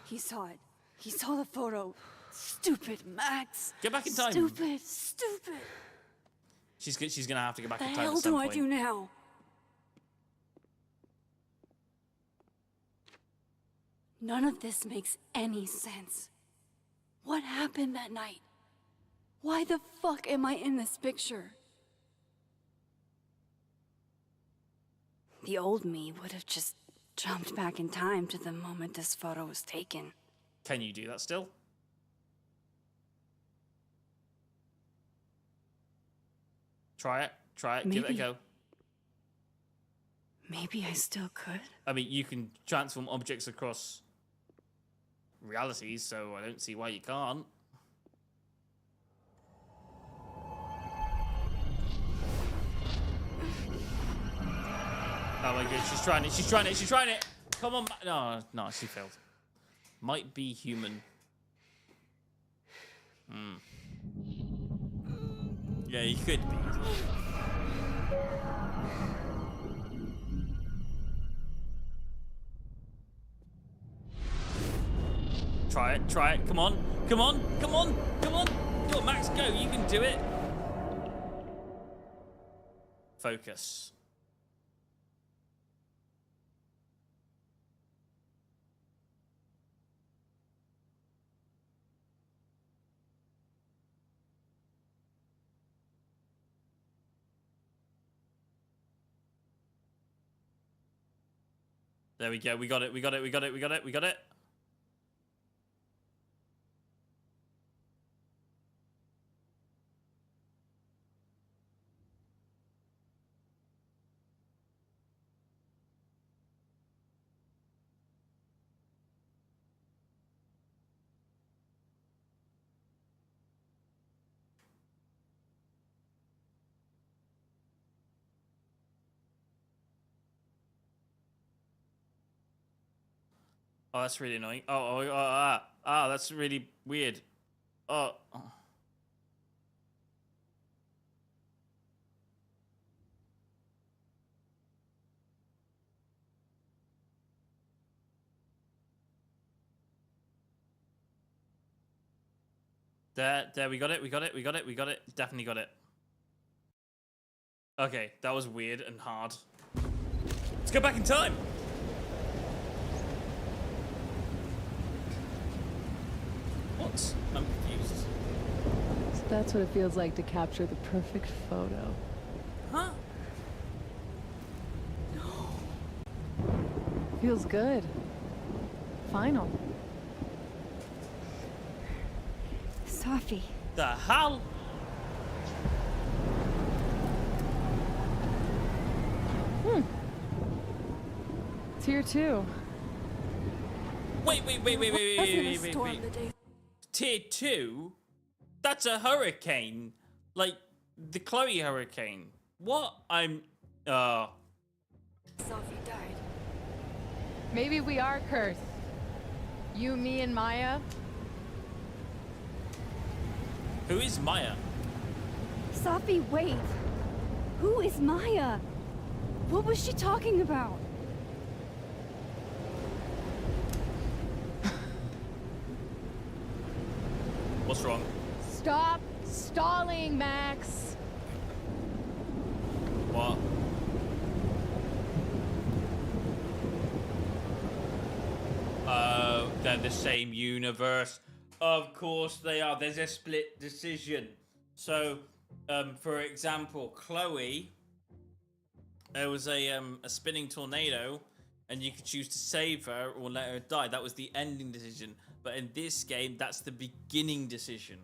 [SPEAKER 4] He saw it. He saw the photo. Stupid Max.
[SPEAKER 2] Get back in time.
[SPEAKER 4] Stupid.
[SPEAKER 2] She's gonna have to go back in
[SPEAKER 4] The
[SPEAKER 2] time.
[SPEAKER 4] hell
[SPEAKER 2] at some
[SPEAKER 4] do I
[SPEAKER 2] point.
[SPEAKER 4] do now? None of this makes any sense. What happened that night? Why the fuck am I in this picture? The old me would have just jumped back in time to the moment this photo was taken.
[SPEAKER 2] Can you do that still? Try it. Give it a
[SPEAKER 4] Maybe.
[SPEAKER 2] go.
[SPEAKER 4] Maybe I still could.
[SPEAKER 2] I mean, you can transform objects across realities, so I don't see why you can't. Oh my god, she's trying it. Come on, no, she failed. Might be human. Yeah, he could be. Try it. Come on, Max, go. You can do it. Focus. There we go. We got it. Oh, that's really annoying. That's really weird. Oh. There, we got it. Definitely got it. Okay, that was weird and hard. Let's go back in time.
[SPEAKER 5] That's what it feels like to capture the perfect photo.
[SPEAKER 2] Huh?
[SPEAKER 5] Feels good. Final.
[SPEAKER 6] Safi.
[SPEAKER 2] The hell?
[SPEAKER 5] It's here too.
[SPEAKER 2] Wait.
[SPEAKER 4] Wasn't a storm the day.
[SPEAKER 2] Tier 2? That's a hurricane. Like, the Chloe hurricane. What?
[SPEAKER 4] Safi died.
[SPEAKER 5] Maybe we are cursed. You, me, and Maya.
[SPEAKER 2] Who is Maya?
[SPEAKER 6] Safi, wait. Who is Maya? What was she talking about?
[SPEAKER 2] What's wrong?
[SPEAKER 5] Stop stalling, Max.
[SPEAKER 2] What? They're the same universe. Of course they are. There's a split decision. So, for example, Chloe, there was a spinning tornado, and you could choose to save her or let her die. That was the ending decision. But in this game, that's the beginning decision.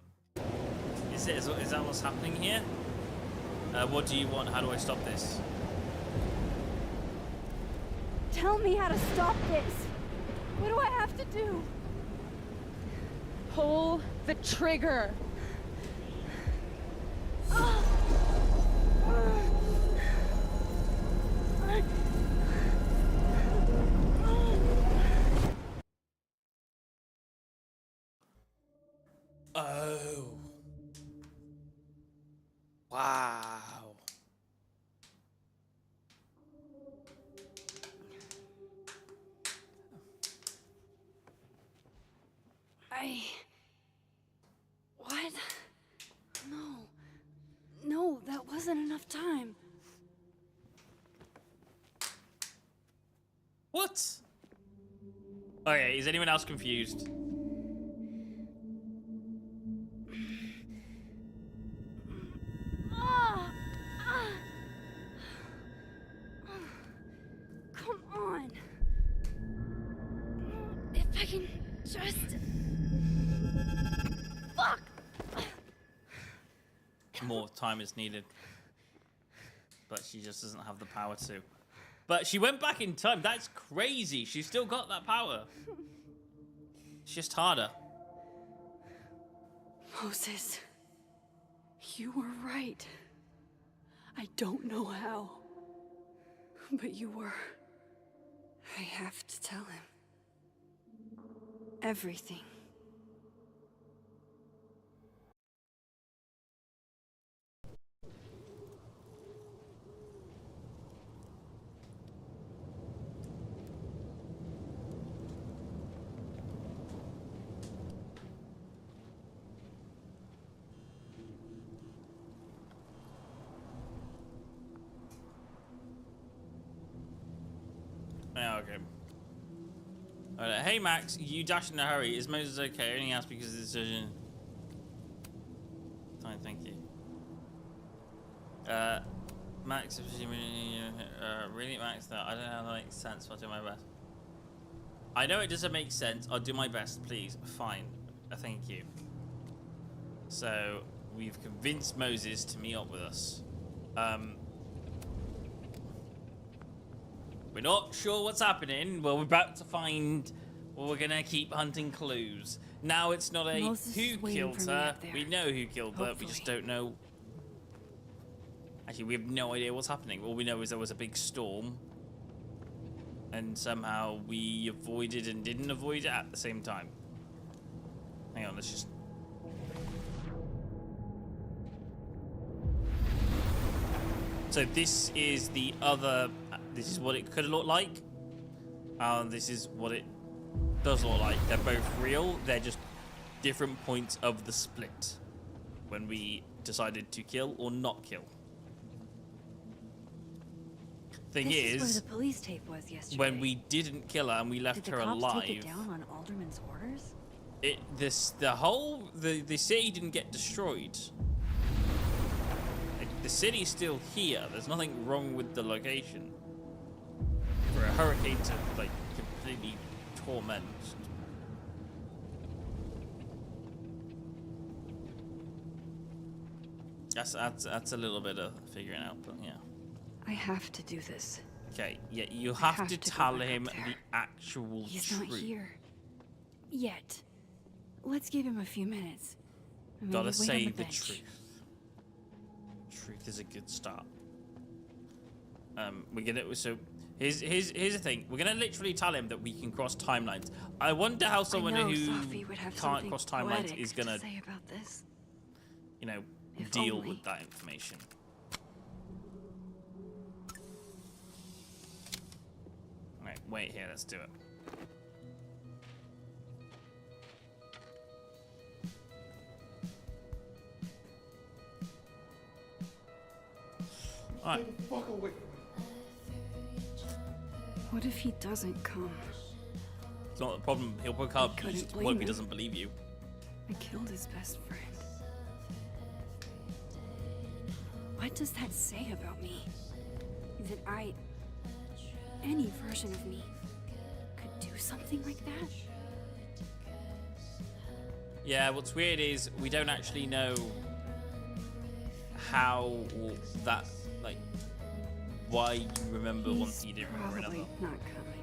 [SPEAKER 2] Is that what's happening here? What do you want? How do I stop this?
[SPEAKER 6] Tell me how to stop this. What do I have to do?
[SPEAKER 5] Pull the trigger.
[SPEAKER 2] Oh. Wow.
[SPEAKER 4] What? No, that wasn't enough time.
[SPEAKER 2] What? Okay, is anyone else confused?
[SPEAKER 6] Come on. If I can just... Fuck!
[SPEAKER 2] More time is needed. But she just doesn't have the power to. But she went back in time. That's crazy. She's still got that power. It's just harder.
[SPEAKER 4] Moses, you were right. I don't know how, but you were. I have to tell him. Everything.
[SPEAKER 2] Yeah, okay. Hey Max, you dashed in a hurry. Is Moses okay? I only asked because of the decision. Fine, thank you. Max, really Max, that I don't know how that makes sense. I'll do my best. I know it doesn't make sense. I'll do my best, please. Fine. Thank you. So we've convinced Moses to meet up with us. We're not sure what's happening. Well, we're about to find. Well, we're gonna keep hunting clues. Now it's not a
[SPEAKER 4] Moses
[SPEAKER 2] who
[SPEAKER 4] is waiting
[SPEAKER 2] killed
[SPEAKER 4] for me
[SPEAKER 2] her.
[SPEAKER 4] up there.
[SPEAKER 2] We know who killed her. We just
[SPEAKER 4] Hopefully.
[SPEAKER 2] don't know. Actually, we have no idea what's happening. All we know is there was a big storm, and somehow we avoided and didn't avoid it at the same time. Hang on, let's just. So this is the other. This is what it could look like. This is what it does look like. They're both real. They're just different points of the split when we decided to kill or not kill. Thing
[SPEAKER 4] This
[SPEAKER 2] is,
[SPEAKER 4] where the police tape was yesterday.
[SPEAKER 2] when we didn't kill her and we left
[SPEAKER 4] Did the
[SPEAKER 2] her
[SPEAKER 4] cops
[SPEAKER 2] alive.
[SPEAKER 4] take it down on Alderman's orders?
[SPEAKER 2] The city didn't get destroyed. The city's still here. There's nothing wrong with the location. For a hurricane to like completely torment. That's a little bit of figuring out, but yeah.
[SPEAKER 4] I have to do this.
[SPEAKER 2] Okay, yeah, you have to
[SPEAKER 4] to go
[SPEAKER 2] tell
[SPEAKER 4] back
[SPEAKER 2] him
[SPEAKER 4] up there.
[SPEAKER 2] the actual
[SPEAKER 4] He's
[SPEAKER 2] truth.
[SPEAKER 4] not here. Yet. Let's give him a few minutes. Maybe
[SPEAKER 2] Gotta
[SPEAKER 4] wait on
[SPEAKER 2] say the
[SPEAKER 4] bench.
[SPEAKER 2] truth. Truth is a good start. We're gonna here's the thing. We're gonna literally tell him that we can cross timelines. I wonder how someone
[SPEAKER 4] I know
[SPEAKER 2] who
[SPEAKER 4] Safi would have
[SPEAKER 2] can't
[SPEAKER 4] something
[SPEAKER 2] cross timelines
[SPEAKER 4] poetic
[SPEAKER 2] is gonna,
[SPEAKER 4] to say about this.
[SPEAKER 2] you know,
[SPEAKER 4] If
[SPEAKER 2] deal
[SPEAKER 4] only.
[SPEAKER 2] with that information. Right, wait here. Let's do it. All right.
[SPEAKER 4] What if he doesn't come?
[SPEAKER 2] It's not a problem. He'll pick up.
[SPEAKER 4] couldn't
[SPEAKER 2] You just
[SPEAKER 4] blame
[SPEAKER 2] won't. He
[SPEAKER 4] him.
[SPEAKER 2] doesn't believe you.
[SPEAKER 4] I killed his best friend. What does that say about me? That any version of me, could do something like that?
[SPEAKER 2] Yeah. What's weird is we don't actually know how or that like why you remember one
[SPEAKER 4] He's
[SPEAKER 2] thing you didn't remember
[SPEAKER 4] probably
[SPEAKER 2] another.
[SPEAKER 4] not coming.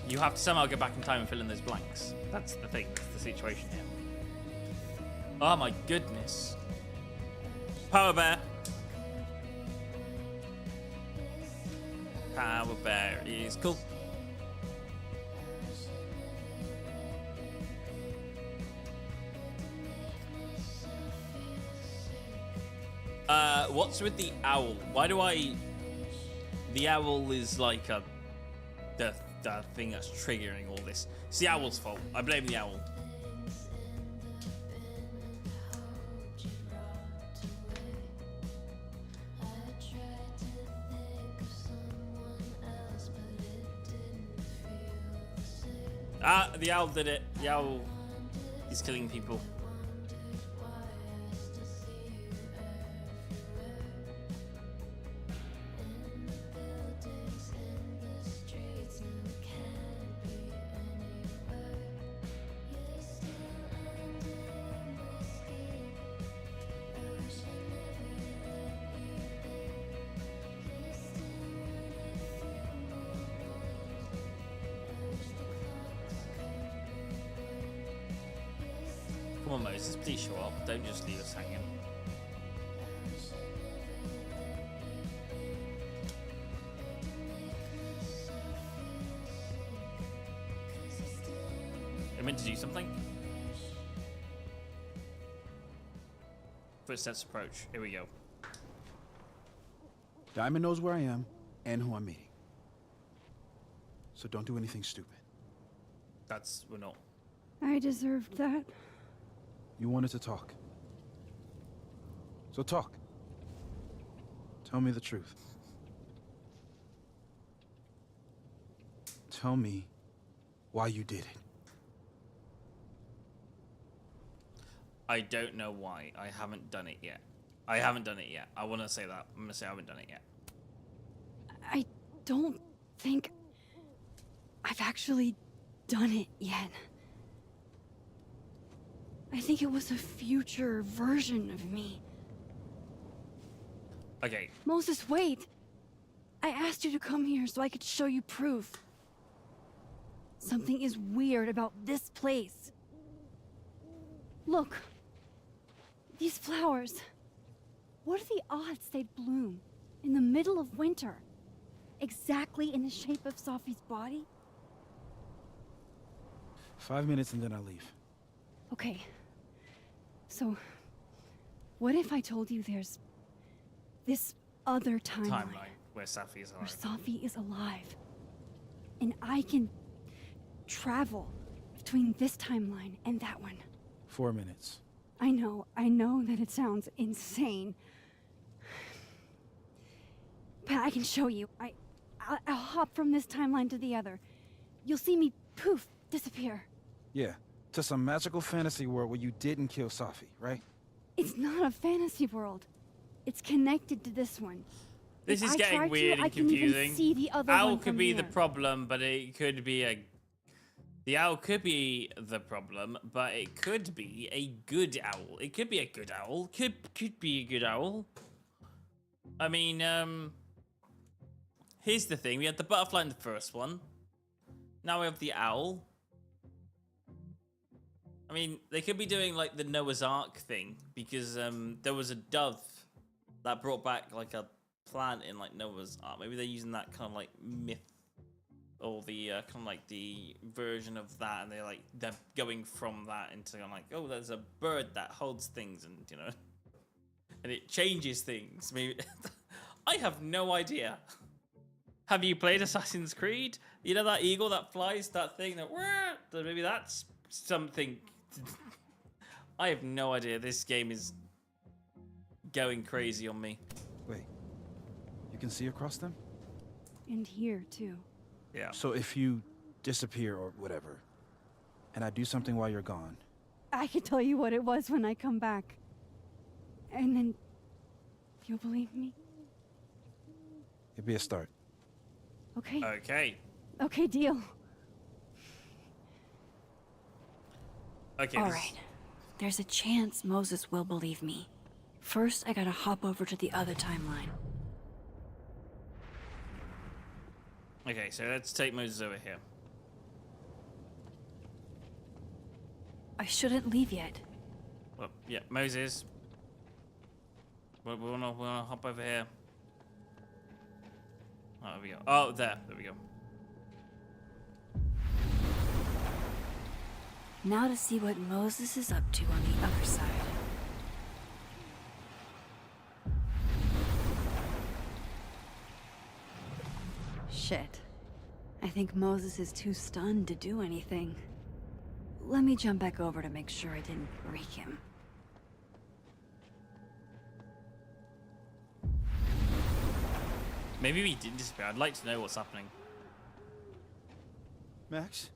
[SPEAKER 2] You have to somehow go back in time and fill in those blanks. That's the thing. That's the situation here. Oh my goodness. Power bear. Power bear is cool. What's with the owl? Why do I... The owl is like the thing that's triggering all this. It's the owl's fault. I blame the owl. Ah, the owl did it. The owl is killing people. Come on, Moses, please show up. Don't just leave us hanging. I meant to do something. Footsteps approach. Here we go.
[SPEAKER 7] Diamond knows where I am and who I'm meeting. So don't do anything stupid.
[SPEAKER 2] We're not.
[SPEAKER 4] I deserved that.
[SPEAKER 7] You wanted to talk. So talk. Tell me the truth. Tell me why you did it.
[SPEAKER 2] I don't know why. I haven't done it yet. I haven't done it yet. I want to say that. I'm going to say I haven't done it yet.
[SPEAKER 4] I don't think I've actually done it yet. I think it was a future version of me.
[SPEAKER 2] Okay.
[SPEAKER 4] Moses, wait! I asked you to come here so I could show you proof. Something is weird about this place. Look. These flowers. What are the odds they'd bloom in the middle of winter? Exactly in the shape of Safi's body?
[SPEAKER 7] 5 minutes and then I leave.
[SPEAKER 4] Okay. So, what if I told you there's this other timeline
[SPEAKER 2] Where Safi is
[SPEAKER 4] where
[SPEAKER 2] alive.
[SPEAKER 4] Safi is alive, and I can travel between this timeline and that one?
[SPEAKER 7] 4 minutes.
[SPEAKER 4] I know that it sounds insane, but I can show you. I'll hop from this timeline to the other. You'll see me
[SPEAKER 6] poof, disappear.
[SPEAKER 7] Yeah, to some magical fantasy world where you didn't kill Safi, right?
[SPEAKER 6] It's not a fantasy world. It's connected to this one.
[SPEAKER 2] This
[SPEAKER 6] If
[SPEAKER 2] is
[SPEAKER 6] I
[SPEAKER 2] getting
[SPEAKER 6] try to,
[SPEAKER 2] weird
[SPEAKER 6] I
[SPEAKER 2] and
[SPEAKER 6] can even
[SPEAKER 2] confusing.
[SPEAKER 6] see the other
[SPEAKER 2] Owl
[SPEAKER 6] one
[SPEAKER 2] could
[SPEAKER 6] from
[SPEAKER 2] be the
[SPEAKER 6] here.
[SPEAKER 2] problem, but it could be a... The owl could be the problem, but it could be a good owl. It could be a good owl. Could be a good owl. I mean, here's the thing. We had the butterfly in the first one. Now we have the owl. I mean, they could be doing like the Noah's Ark thing because there was a dove that brought back like a plant in like Noah's Ark. Maybe they're using that kind of like myth or the kind of like the version of that, and they're going from that into kind of like, oh, there's a bird that holds things, and you know, and it changes things. Maybe I have no idea. Have you played Assassin's Creed? You know that eagle that flies, that thing that maybe that's something. I have no idea. This game is going crazy on me.
[SPEAKER 7] Wait, you can see across them?
[SPEAKER 6] And here, too.
[SPEAKER 2] Yeah.
[SPEAKER 7] So if you disappear or whatever, and I do something while you're gone,
[SPEAKER 6] I can tell you what it was when I come back. And then you'll believe me?
[SPEAKER 7] it'd be a start.
[SPEAKER 6] Okay.
[SPEAKER 2] Okay.
[SPEAKER 6] Okay, deal.
[SPEAKER 2] Okay.
[SPEAKER 4] All right. There's a chance Moses will believe me. First, I gotta hop over to the other timeline.
[SPEAKER 2] Okay, so let's take Moses over here.
[SPEAKER 4] I shouldn't leave yet.
[SPEAKER 2] Well, yeah, Moses. We wanna hop over here. Oh, there we go. Oh, there we go.
[SPEAKER 4] Now to see what Moses is up to on the other side. Shit. I think Moses is too stunned to do anything. Let me jump back over to make sure I didn't break him.
[SPEAKER 2] Maybe we didn't disappear. I'd like to know what's happening.
[SPEAKER 7] Max?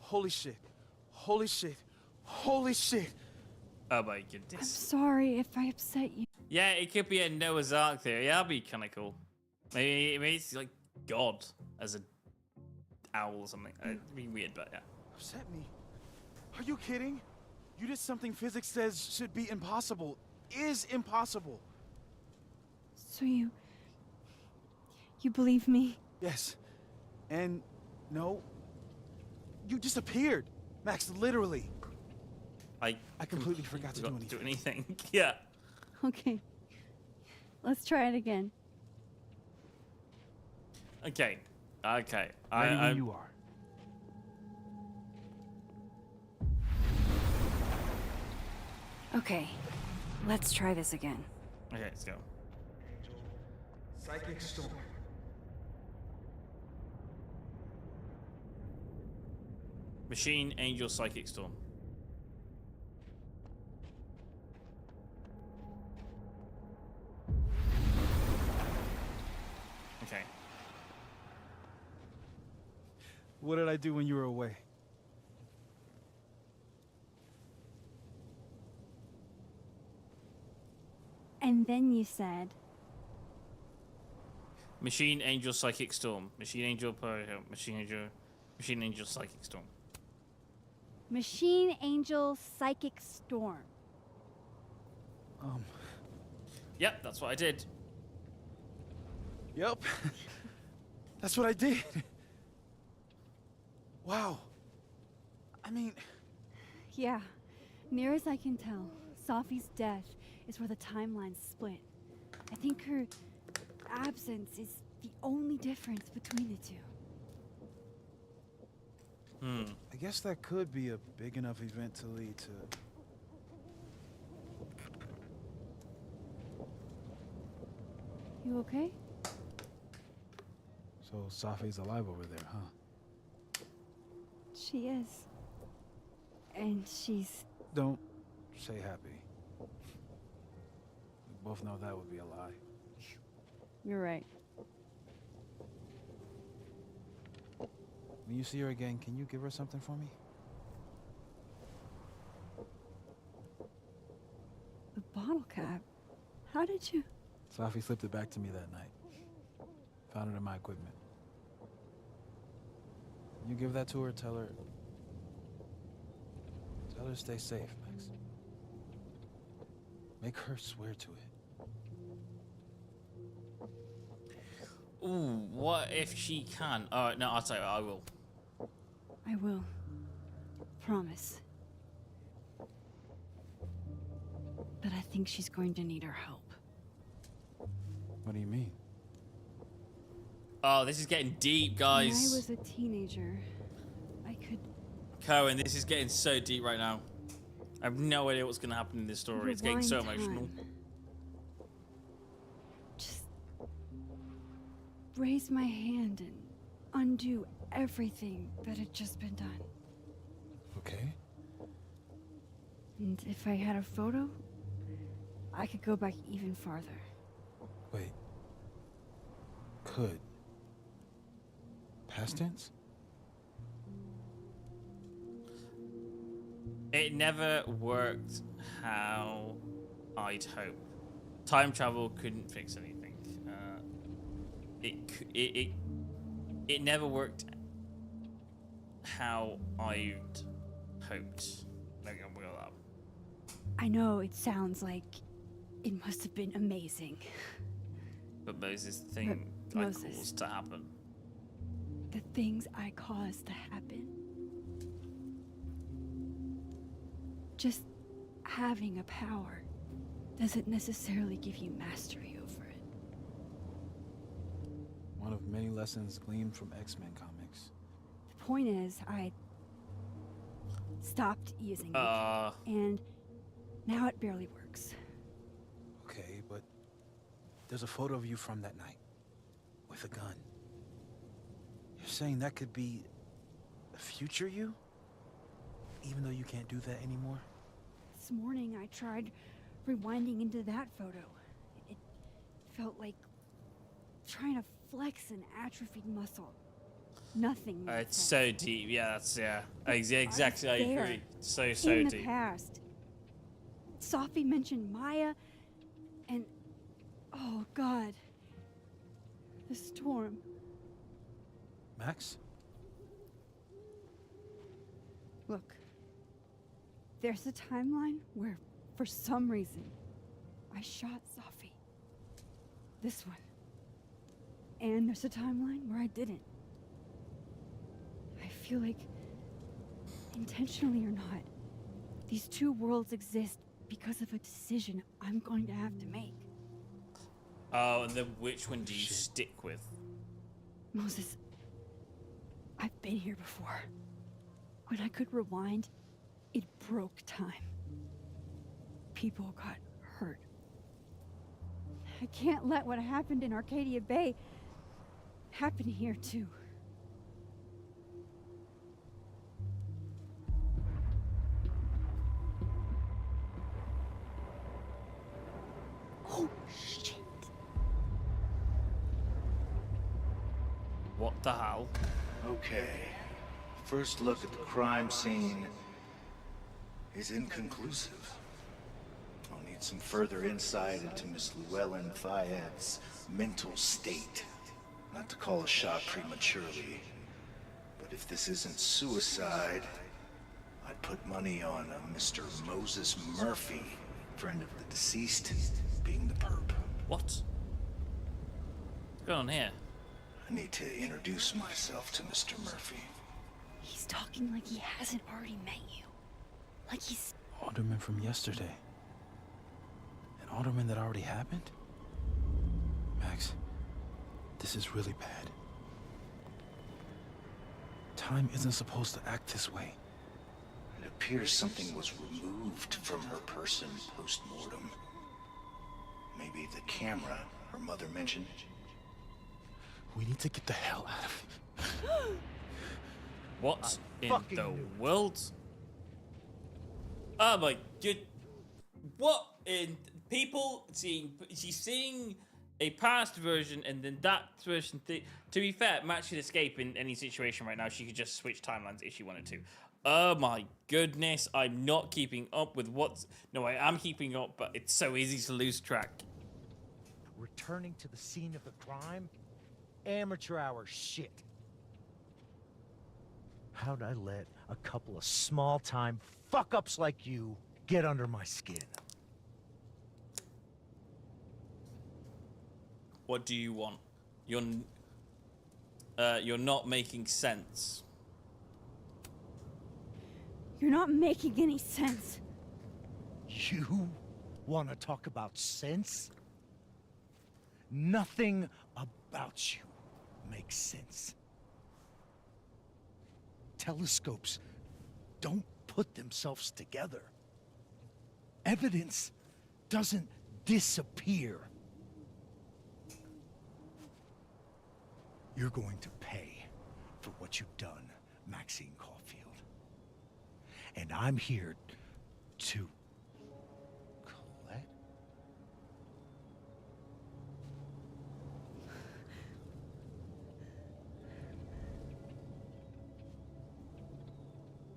[SPEAKER 7] Holy shit. Holy shit. Holy shit.
[SPEAKER 2] Oh my
[SPEAKER 6] I'm
[SPEAKER 2] goodness.
[SPEAKER 6] sorry if I upset you.
[SPEAKER 2] Yeah, it could be a Noah's Ark theory. That'd be kind of cool. Maybe it's like God as a owl or something. It'd be weird, but yeah.
[SPEAKER 7] Upset me? Are you kidding? You did something physics says should be impossible. Is impossible.
[SPEAKER 6] So you believe me?
[SPEAKER 7] Yes. And no. You disappeared. Max, literally. I completely forgot to do anything.
[SPEAKER 2] Yeah.
[SPEAKER 6] Okay. Let's try it again.
[SPEAKER 2] Okay. Okay.
[SPEAKER 7] Ready when you are.
[SPEAKER 4] Okay, let's try this again.
[SPEAKER 2] Okay, let's go.
[SPEAKER 8] Psychic storm.
[SPEAKER 2] Machine, Angel, Psychic Storm. Okay.
[SPEAKER 7] What did I do when you were away?
[SPEAKER 6] And then you said,
[SPEAKER 2] Machine, Angel, Psychic Storm. Machine, Angel, Machine, Angel, Machine, Angel, Psychic Storm.
[SPEAKER 6] Machine Angel Psychic Storm.
[SPEAKER 2] Yep, that's what I did.
[SPEAKER 7] Yep. That's what I did. Wow. I mean,
[SPEAKER 6] Yeah. Near as I can tell, Safi's death is where the timelines split. I think her absence is the only difference between the two.
[SPEAKER 7] I guess that could be a big enough event to lead to...
[SPEAKER 6] You okay?
[SPEAKER 7] So Safi's alive over there, huh?
[SPEAKER 6] She is. And she's...
[SPEAKER 7] Don't say happy. We both know that would be a lie.
[SPEAKER 6] You're right.
[SPEAKER 7] When you see her again, can you give her something for me?
[SPEAKER 6] The bottle cap? How did you?
[SPEAKER 7] Safi slipped it back to me that night. Found it in my equipment. You give that to her, tell her to stay safe, Max. Make her swear to it.
[SPEAKER 2] Ooh, what if she can? Oh, no, I'll tell you what, I will.
[SPEAKER 6] I will. Promise. But I think she's going to need our help.
[SPEAKER 7] What do you mean?
[SPEAKER 2] Oh, this is getting deep,
[SPEAKER 6] When I
[SPEAKER 2] guys.
[SPEAKER 6] was a teenager, I could
[SPEAKER 2] Cohen, this is getting so deep right now. I have no idea what's going to happen in this story. It's getting so
[SPEAKER 6] rewind
[SPEAKER 2] emotional.
[SPEAKER 6] time. Just raise my hand and undo everything that had just been done.
[SPEAKER 7] Okay.
[SPEAKER 6] And if I had a photo, I could go back even farther.
[SPEAKER 7] Wait. Could. Past tense?
[SPEAKER 2] It never worked how I'd hoped. Time travel couldn't fix anything. It never worked how I'd hoped. Maybe I'll wheel up.
[SPEAKER 6] I know it sounds like it must have been amazing.
[SPEAKER 2] But Moses, the thing
[SPEAKER 6] But
[SPEAKER 2] I
[SPEAKER 6] Moses.
[SPEAKER 2] caused to happen.
[SPEAKER 6] The things I caused to happen. Just having a power doesn't necessarily give you mastery over it.
[SPEAKER 7] One of many lessons gleaned from X-Men comics.
[SPEAKER 6] The point is, I stopped using it, and now it barely works.
[SPEAKER 7] Okay, but there's a photo of you from that night. With a gun. You're saying that could be a future you? Even though you can't do that anymore?
[SPEAKER 6] This morning I tried rewinding into that photo. It felt like trying to flex an atrophied muscle. Nothing made
[SPEAKER 2] It's
[SPEAKER 6] sense.
[SPEAKER 2] so deep. Yeah, that's exactly. I
[SPEAKER 6] there,
[SPEAKER 2] agree. So
[SPEAKER 6] In the
[SPEAKER 2] deep.
[SPEAKER 6] past. Sophie mentioned Maya, and oh god, the storm.
[SPEAKER 7] Max?
[SPEAKER 6] Look, there's a timeline where, for some reason, I shot Sophie. This one. And there's a timeline where I didn't. I feel like, intentionally or not, these two worlds exist because of a decision I'm going to have to make.
[SPEAKER 2] Oh, and then which one do you
[SPEAKER 7] Shit.
[SPEAKER 2] stick with?
[SPEAKER 6] Moses, I've been here before. When I could rewind, it broke time. People got hurt. I can't let what happened in Arcadia Bay happen here too. Oh, shit.
[SPEAKER 2] What the hell?
[SPEAKER 3] Okay. First look at the crime scene is inconclusive. I'll need some further insight into Miss Llewellyn Fayette's mental state. Not to call a shot prematurely, but if this isn't suicide, I'd put money on a Mr. Moses Murphy, friend of the deceased, being the perp.
[SPEAKER 2] What? What's going on here?
[SPEAKER 3] I need to introduce myself to Mr. Murphy.
[SPEAKER 6] He's talking like he hasn't already met you. Like he's...
[SPEAKER 7] Alderman from yesterday. An alderman that already happened? Max, this is really bad. Time isn't supposed to act this way.
[SPEAKER 3] It appears something was removed from her person post-mortem. Maybe the camera her mother mentioned.
[SPEAKER 7] We need to get the hell out of here.
[SPEAKER 2] What in
[SPEAKER 3] fucking
[SPEAKER 2] the
[SPEAKER 3] knew it.
[SPEAKER 2] world? Oh my god. What in people seeing she's seeing a past version, and then that version. To be fair, Max could escape in any situation right now. She could just switch timelines if she wanted to. Oh my goodness, I'm not keeping up with what's... No, I am keeping up, but it's so easy to lose track.
[SPEAKER 3] Returning to the scene of the crime? Amateur hour shit. How'd I let a couple of small-time fuck-ups like you get under my skin?
[SPEAKER 2] What do you want? You're not making sense.
[SPEAKER 6] You're not making any sense.
[SPEAKER 3] You want to talk about sense? Nothing about you makes sense. Telescopes don't put themselves together. Evidence doesn't disappear. You're going to pay for what you've done, Maxine Caulfield. And I'm here to collect.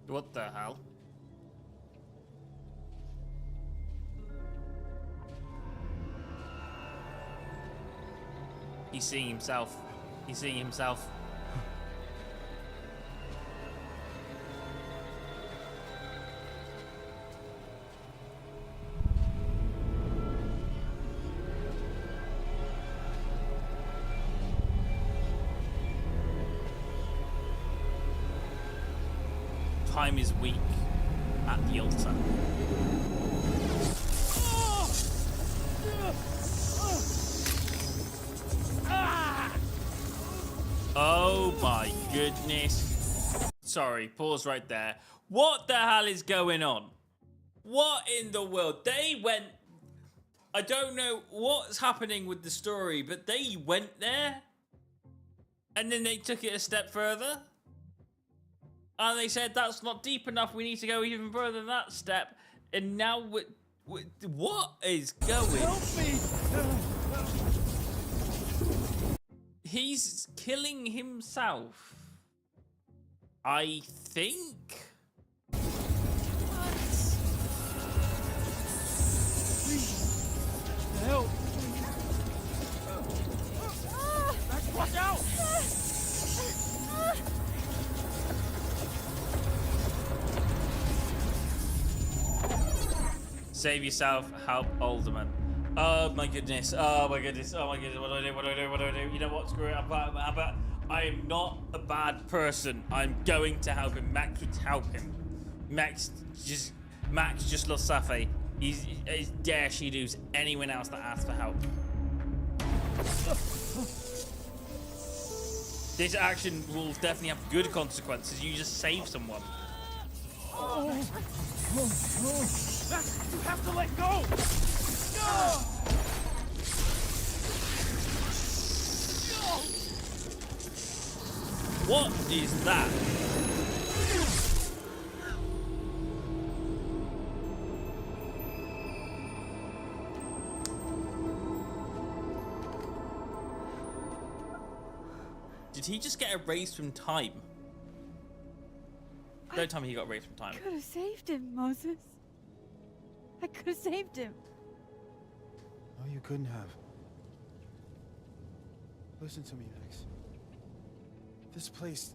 [SPEAKER 2] What the hell? He's seeing himself. He's seeing himself. Time is weak at the altar. Oh my goodness. Sorry, pause right there. What the hell is going on? What in the world? They went... I don't know what's happening with the story, but they went there and then they took it a step further. And they said, that's not deep enough. We need to go even further than that step. And now, what is going?
[SPEAKER 3] Help me!
[SPEAKER 2] He's killing himself. I think.
[SPEAKER 3] Help! Max, watch out!
[SPEAKER 2] Save yourself, help Alderman. Oh my goodness, oh my goodness, oh my goodness, what do I do, what do I do, what do I do? You know what, screw it, I am not a bad person. I'm going to help him. Max would help him. Max just lost Safi. He's dare she lose anyone else that asks for help. This action will definitely have good consequences. You just save someone.
[SPEAKER 3] Max, you have to let go!
[SPEAKER 2] What is that? Did he just get erased from time? Don't tell me he got erased from time.
[SPEAKER 6] I could have saved him, Moses. I could have saved him.
[SPEAKER 7] No, you couldn't have. Listen to me, Max. This place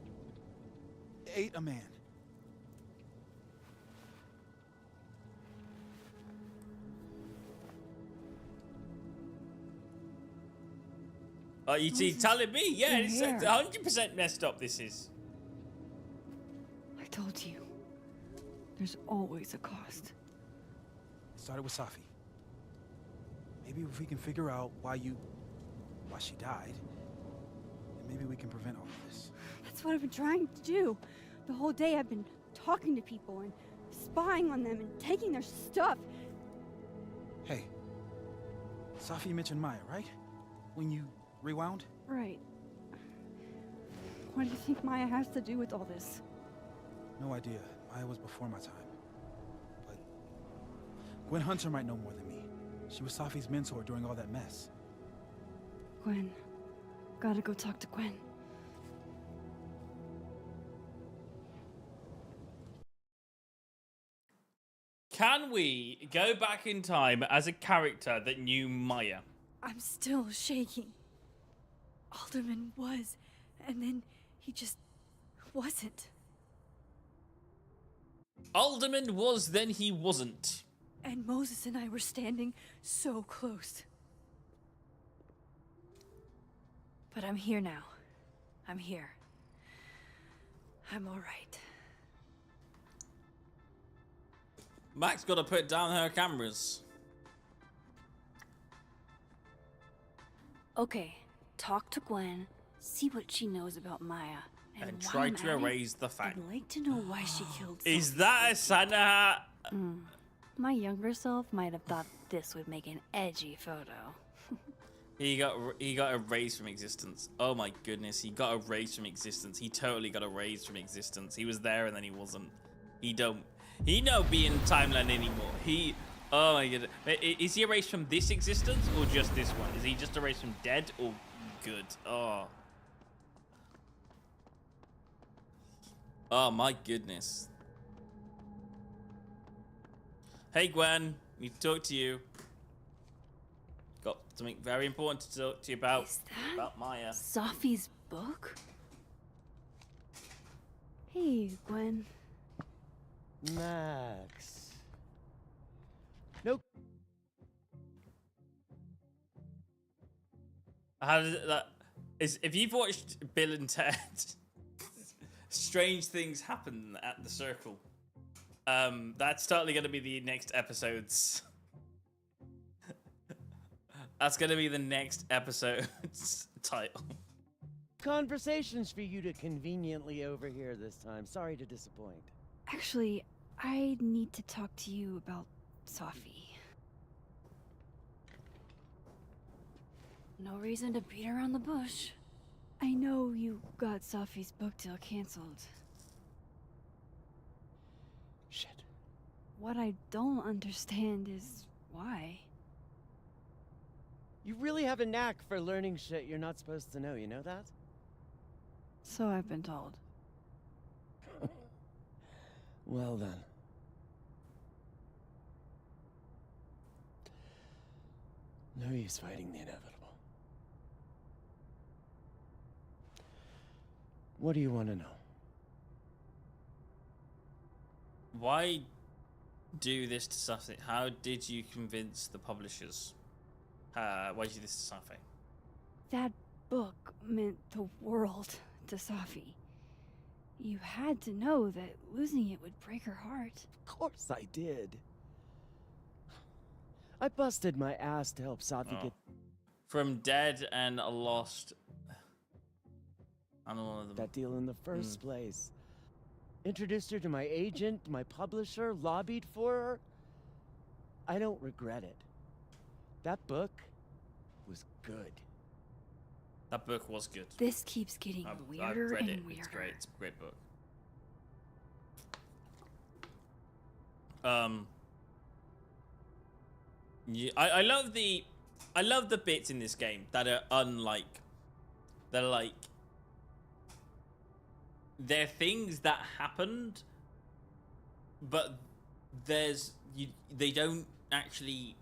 [SPEAKER 7] ate a man.
[SPEAKER 2] Oh, you see, telling me? Yeah,
[SPEAKER 6] You're
[SPEAKER 2] it's
[SPEAKER 6] here.
[SPEAKER 2] 100% messed up, this is.
[SPEAKER 6] I told you. There's always a cost.
[SPEAKER 7] It started with Safi. Maybe if we can figure out why she died, then maybe we can prevent all of this.
[SPEAKER 6] That's what I've been trying to do. The whole day I've been talking to people and spying on them and taking their stuff.
[SPEAKER 7] Hey, Safi mentioned Maya, right? When you rewound?
[SPEAKER 6] Right. What do you think Maya has to do with all this?
[SPEAKER 7] No idea. Maya was before my time. But Gwen Hunter might know more than me. She was Safi's mentor during all that mess.
[SPEAKER 6] Gwen. Gotta go talk to Gwen.
[SPEAKER 2] Can we go back in time as a character that knew Maya?
[SPEAKER 4] I'm still shaking. Alderman was, and then he just wasn't.
[SPEAKER 2] Alderman was, then he wasn't.
[SPEAKER 4] And Moses and I were standing so close. But I'm here now. I'm here. I'm all right.
[SPEAKER 2] Mac's got to put down her cameras.
[SPEAKER 4] Okay, talk to Gwen, see what she knows about Maya.
[SPEAKER 2] And
[SPEAKER 4] while
[SPEAKER 2] try
[SPEAKER 4] I'm
[SPEAKER 2] to
[SPEAKER 4] at it,
[SPEAKER 2] erase the fact.
[SPEAKER 4] I'd like to know why she killed
[SPEAKER 2] Is
[SPEAKER 4] Sophie.
[SPEAKER 2] that a Santa hat?
[SPEAKER 4] My younger self might have thought this would make an edgy photo.
[SPEAKER 2] He got erased from existence. Oh my goodness, he got erased from existence. He totally got erased from existence. He was there and then he wasn't. He don't be in timeline anymore. Oh my goodness. Is he erased from this existence or just this one? Is he just erased from dead or good? Oh my goodness. Hey Gwen, need to talk to you. Got something very important to talk to you about.
[SPEAKER 4] Is that
[SPEAKER 2] About Maya.
[SPEAKER 4] Sophie's book?
[SPEAKER 6] Hey, Gwen.
[SPEAKER 8] Max. Nope.
[SPEAKER 2] How does that is if you've watched Bill and Ted, strange things happen at the circle. That's totally gonna be the next episode's. That's gonna be the next episode's title.
[SPEAKER 8] Conversations for you to conveniently overhear this time. Sorry to disappoint.
[SPEAKER 6] Actually, I need to talk to you about Sophie.
[SPEAKER 4] No reason to beat around the bush.
[SPEAKER 6] I know you got Sophie's book deal canceled.
[SPEAKER 8] Shit.
[SPEAKER 6] What I don't understand is why.
[SPEAKER 8] You really have a knack for learning shit you're not supposed to know, you know that?
[SPEAKER 6] So I've been told.
[SPEAKER 8] Well then. No use fighting the inevitable. What do you want to know?
[SPEAKER 2] Why do this to Safi? How did you convince the publishers? Why did you do this to Safi?
[SPEAKER 6] That book meant the world to Sophie. You had to know that losing it would break her heart.
[SPEAKER 8] Of course I did. I busted my ass to help Safi get...
[SPEAKER 2] From dead and lost. I don't know
[SPEAKER 8] that deal in the first place. Introduced her to my agent, my publisher, lobbied for her. I don't regret it. That book was good.
[SPEAKER 2] That book was good.
[SPEAKER 4] This keeps getting
[SPEAKER 2] I've
[SPEAKER 4] weirder
[SPEAKER 2] read
[SPEAKER 4] and
[SPEAKER 2] it.
[SPEAKER 4] weirder.
[SPEAKER 2] It's great. It's a great book. Yeah, I love the bits in this game that are unlike. They're like. They're things that happened, but they don't actually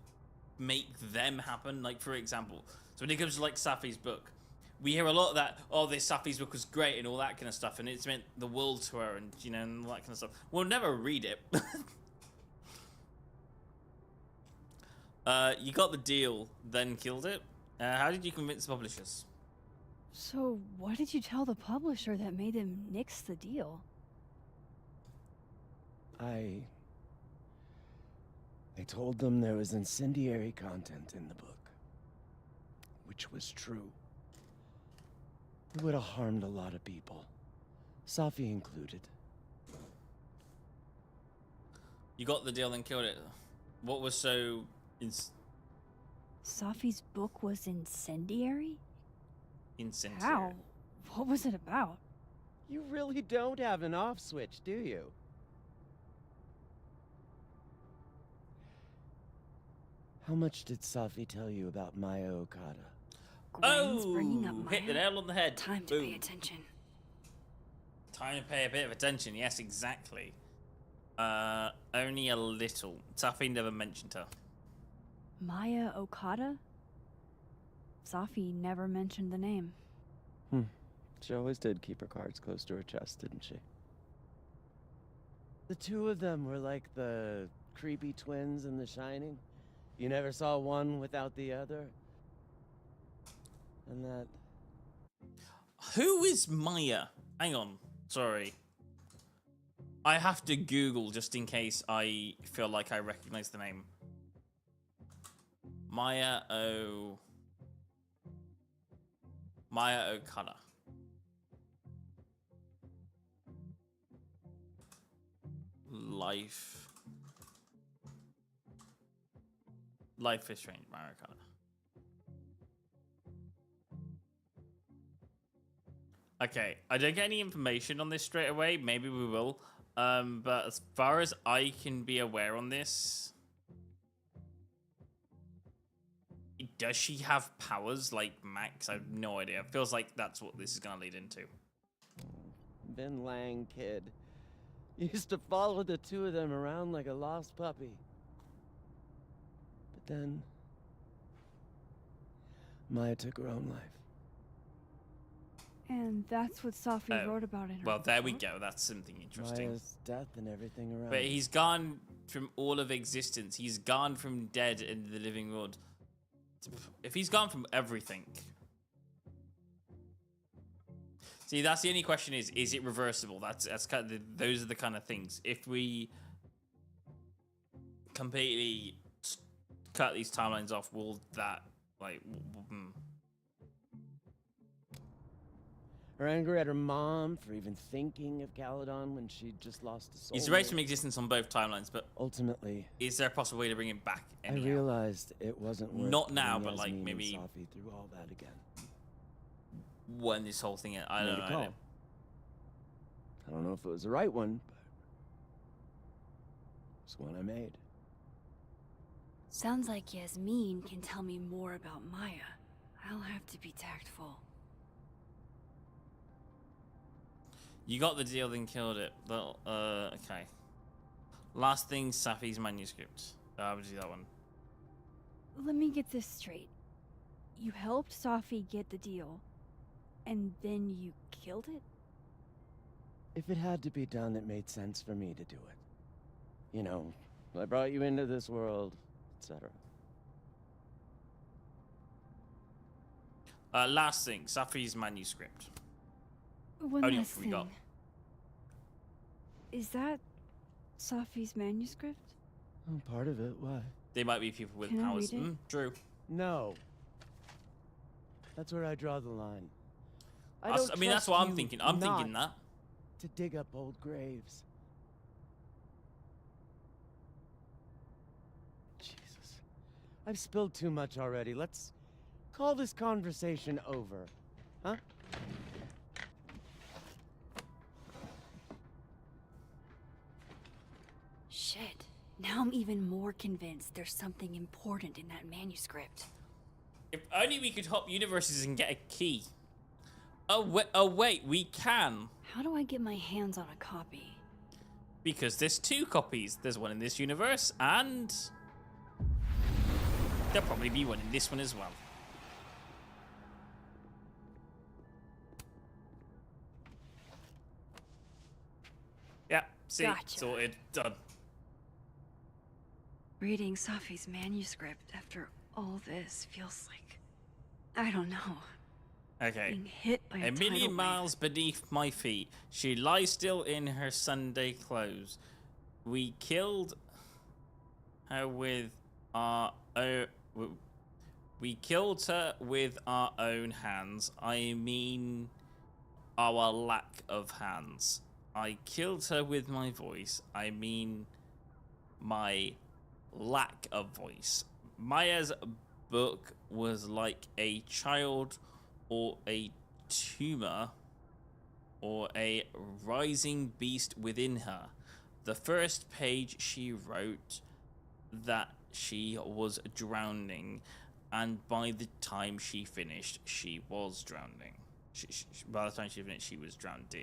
[SPEAKER 2] make them happen. Like, for example, so when it comes to like Safi's book, we hear a lot of that, oh, this Safi's book was great and all that kind of stuff, and it's meant the world to her, and you know, and all that kind of stuff. We'll never read it. You got the deal, then killed it. How did you convince the publishers?
[SPEAKER 6] So, what did you tell the publisher that made them nix the deal?
[SPEAKER 8] I told them there was incendiary content in the book, which was true. It would have harmed a lot of people, Safi included.
[SPEAKER 2] You got the deal, then killed it. What was so...
[SPEAKER 6] Sophie's book was incendiary?
[SPEAKER 2] incendiary?
[SPEAKER 6] How? What was it about?
[SPEAKER 8] You really don't have an off switch, do you? How much did Safi tell you about Maya Okada?
[SPEAKER 4] Gwen's bringing up
[SPEAKER 2] Oh,
[SPEAKER 4] Maya?
[SPEAKER 2] hit the nail on the head.
[SPEAKER 4] Time to pay
[SPEAKER 2] Boom.
[SPEAKER 4] attention.
[SPEAKER 2] Time to pay a bit of attention. Yes, exactly. Only a little. Safi never mentioned her.
[SPEAKER 4] Maya Okada? Safi never mentioned the name.
[SPEAKER 8] She always did keep her cards close to her chest, didn't she? The two of them were like the creepy twins in The Shining. You never saw one without the other. And that...
[SPEAKER 2] Who is Maya? Hang on. Sorry. I have to Google just in case I feel like I recognize the name. Maya Okada. Life is Strange, Maya Okada. Okay, I don't get any information on this straight away. Maybe we will. But as far as I can be aware on this, does she have powers like Max? I have no idea. It feels like that's what this is gonna lead into.
[SPEAKER 8] Vin Lang kid. Used to follow the two of them around like a lost puppy. But then... Maya took her own life.
[SPEAKER 6] And that's what Safi wrote about in her
[SPEAKER 2] Well, there we
[SPEAKER 6] book?
[SPEAKER 2] go. That's something interesting.
[SPEAKER 8] Maya's death and everything around.
[SPEAKER 2] But he's gone from all of existence. He's gone from dead into the living world. If he's gone from everything... See, that's the only question is it reversible? That's kind of those are the kind of things. If we completely cut these timelines off, will that, like...
[SPEAKER 8] Her anger at her mom for even thinking of Caledon when she just lost a soul.
[SPEAKER 2] He's erased from existence on both timelines, but
[SPEAKER 8] ultimately,
[SPEAKER 2] is there a possible way to bring him back
[SPEAKER 8] I
[SPEAKER 2] anyhow?
[SPEAKER 8] realized it wasn't worth
[SPEAKER 2] Not now,
[SPEAKER 8] putting
[SPEAKER 2] but, like,
[SPEAKER 8] Yasmin
[SPEAKER 2] maybe-
[SPEAKER 8] and Safi through all that again.
[SPEAKER 2] When this whole thing... I don't
[SPEAKER 8] Made a
[SPEAKER 2] know.
[SPEAKER 8] call. I don't know if it was the right one, but it's one I made.
[SPEAKER 4] Sounds like Yasmin can tell me more about Maya. I'll have to be tactful.
[SPEAKER 2] You got the deal, then killed it. Well, okay. Last thing, Safi's manuscript. I would do that one.
[SPEAKER 6] Let me get this straight. You helped Safi get the deal, and then you killed it?
[SPEAKER 8] If it had to be done, it made sense for me to do it. You know, I brought you into this world, etc.
[SPEAKER 2] Last thing, Safi's manuscript.
[SPEAKER 6] One
[SPEAKER 2] Only
[SPEAKER 6] last
[SPEAKER 2] what we
[SPEAKER 6] thing.
[SPEAKER 2] got.
[SPEAKER 6] Is that Safi's manuscript?
[SPEAKER 8] Oh, part of it. Why?
[SPEAKER 2] They might be people with
[SPEAKER 6] Can I
[SPEAKER 2] powers.
[SPEAKER 6] read it?
[SPEAKER 2] True.
[SPEAKER 8] No. That's where I draw the line. I
[SPEAKER 2] That's-
[SPEAKER 8] don't
[SPEAKER 2] I mean, that's
[SPEAKER 8] trust
[SPEAKER 2] what I'm
[SPEAKER 8] you
[SPEAKER 2] thinking. I'm thinking
[SPEAKER 8] not
[SPEAKER 2] that.
[SPEAKER 8] to dig up old graves. Jesus. I've spilled too much already. Let's call this conversation over. Huh?
[SPEAKER 4] Shit. Now I'm even more convinced there's something important in that manuscript.
[SPEAKER 2] If only we could hop universes and get a key. Oh, wait, we can.
[SPEAKER 4] How do I get my hands on a copy?
[SPEAKER 2] Because there's two copies. There's one in this universe, and... there'll probably be one in this one as well. Yeah, see,
[SPEAKER 4] Gotcha.
[SPEAKER 2] sorted, done.
[SPEAKER 4] Reading Safi's manuscript after all this feels like... I don't know.
[SPEAKER 2] Okay.
[SPEAKER 4] Being hit by a
[SPEAKER 2] A million
[SPEAKER 4] tidal wave.
[SPEAKER 2] miles beneath my feet, she lies still in her Sunday clothes. We killed her with our own... We killed her with our own hands. I mean, our lack of hands. I killed her with my voice. I mean, my lack of voice. Maya's book was like a child or a tumor or a rising beast within her. The first page she wrote that she was drowning, And by the time she finished, she was drowning. By the time she finished, she was drowned.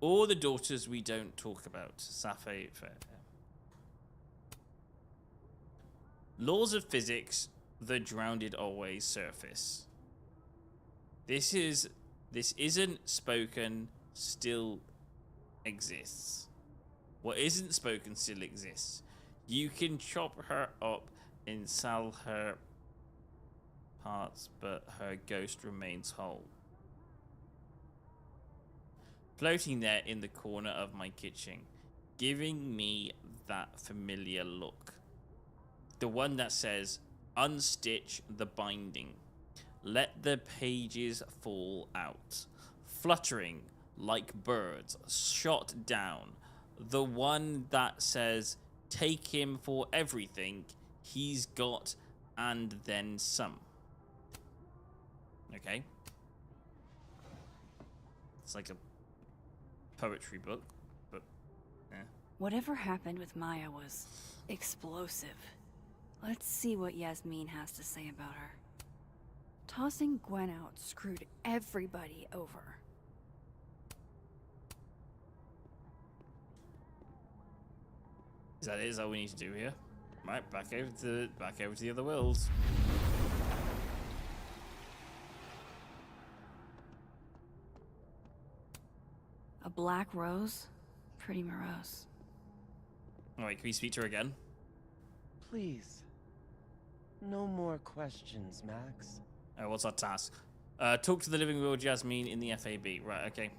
[SPEAKER 2] All the daughters we don't talk about. Sappho Fair. Laws of physics, the drowned always surface. This isn't spoken, still exists. What isn't spoken still exists. You can chop her up and sell her parts, but her ghost remains whole. Floating there in the corner of my kitchen, giving me that familiar look. The one that says, unstitch the binding. Let the pages fall out. Fluttering like birds shot down. The one that says, take him for everything he's got and then some. Okay. It's like a poetry book, but
[SPEAKER 4] Whatever happened with Maya was explosive. Let's see what Yasmin has to say about her. Tossing Gwen out screwed everybody over.
[SPEAKER 2] Is that it? Is that what we need to do here? Right, back over to the other worlds.
[SPEAKER 4] A black rose? Pretty morose.
[SPEAKER 2] Alright, can we speak to her again?
[SPEAKER 8] Please. No more questions, Max.
[SPEAKER 2] What's our task? Talk to the living will Jasmine in the FAB. Right, okay.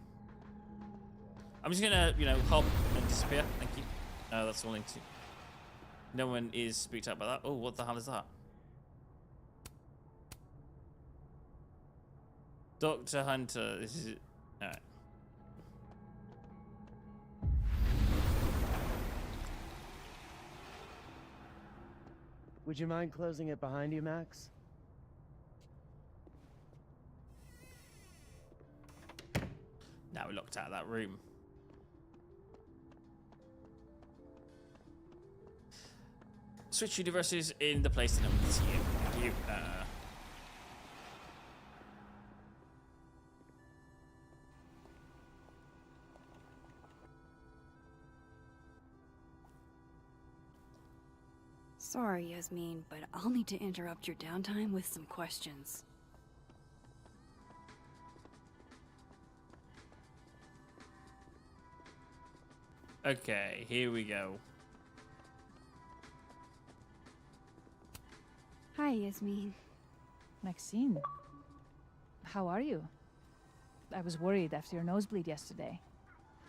[SPEAKER 2] I'm just gonna, hop and disappear. Thank you. That's all I need to. No one is spooked out by that. Oh, what the hell is that? Dr. Hunter, this is... Alright.
[SPEAKER 8] Would you mind closing it behind you, Max?
[SPEAKER 2] Now we're locked out of that room. Switch universes in the place that no one can see you. Thank you.
[SPEAKER 4] Sorry, Yasmin, but I'll need to interrupt your downtime with some questions.
[SPEAKER 2] Okay, here we go.
[SPEAKER 6] Hi, Yasmin.
[SPEAKER 9] Maxine, how are you? I was worried after your nosebleed yesterday.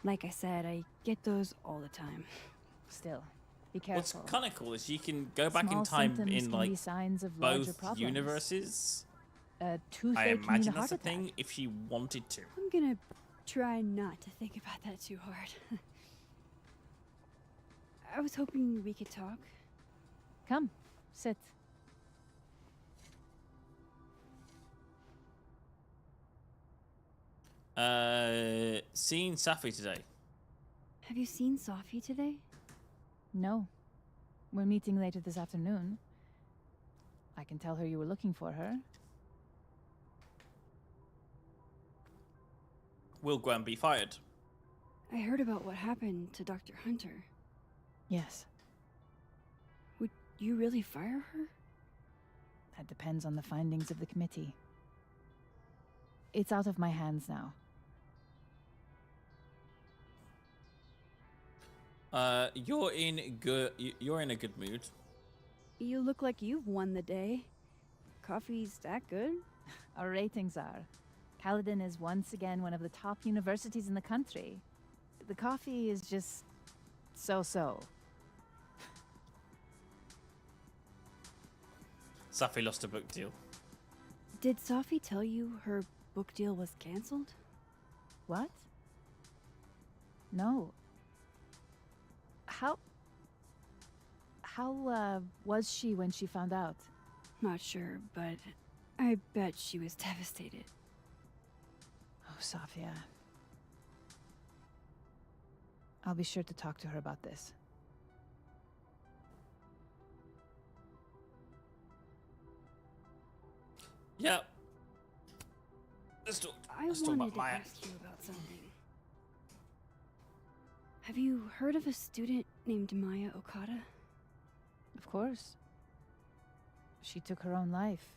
[SPEAKER 4] Like I said, I get those all the time.
[SPEAKER 9] Still, be
[SPEAKER 2] What's
[SPEAKER 9] careful.
[SPEAKER 2] kind of cool is you can go back
[SPEAKER 9] Small
[SPEAKER 2] in time
[SPEAKER 9] symptoms
[SPEAKER 2] in
[SPEAKER 9] can be
[SPEAKER 2] like
[SPEAKER 9] signs of larger
[SPEAKER 2] both
[SPEAKER 9] problems.
[SPEAKER 2] universes.
[SPEAKER 9] A toothache
[SPEAKER 2] I
[SPEAKER 9] can mean
[SPEAKER 2] imagine
[SPEAKER 9] a
[SPEAKER 2] that's
[SPEAKER 9] heart
[SPEAKER 2] a
[SPEAKER 9] attack.
[SPEAKER 2] thing if she wanted to.
[SPEAKER 6] I'm gonna try not to think about that too hard. I was hoping we could talk.
[SPEAKER 9] Come, sit.
[SPEAKER 2] Seen Safi today.
[SPEAKER 6] Have you seen Sophie today?
[SPEAKER 9] No, we're meeting later this afternoon. I can tell her you were looking for her.
[SPEAKER 2] Will Gwen be fired?
[SPEAKER 6] I heard about what happened to Dr. Hunter.
[SPEAKER 9] Yes,
[SPEAKER 6] Would you really fire her?
[SPEAKER 9] that depends on the findings of the committee. It's out of my hands now.
[SPEAKER 2] You're in a good mood.
[SPEAKER 6] You look like you've won the day. Coffee's that good?
[SPEAKER 9] Our ratings are. Caledon is once again one of the top universities in the country. The coffee is just so-so.
[SPEAKER 2] Safi lost a book deal.
[SPEAKER 6] Did Sophie tell you her book deal was canceled?
[SPEAKER 9] What? No. How was she when she found out?
[SPEAKER 6] Not sure, but I bet she was devastated.
[SPEAKER 9] Oh, Sophia. I'll be sure to talk to her about this.
[SPEAKER 2] Yeah. Let's talk
[SPEAKER 6] wanted
[SPEAKER 2] about
[SPEAKER 6] to
[SPEAKER 2] Maya.
[SPEAKER 6] ask you about something. Have you heard of a student named Maya Okada?
[SPEAKER 9] Of course. She took her own life.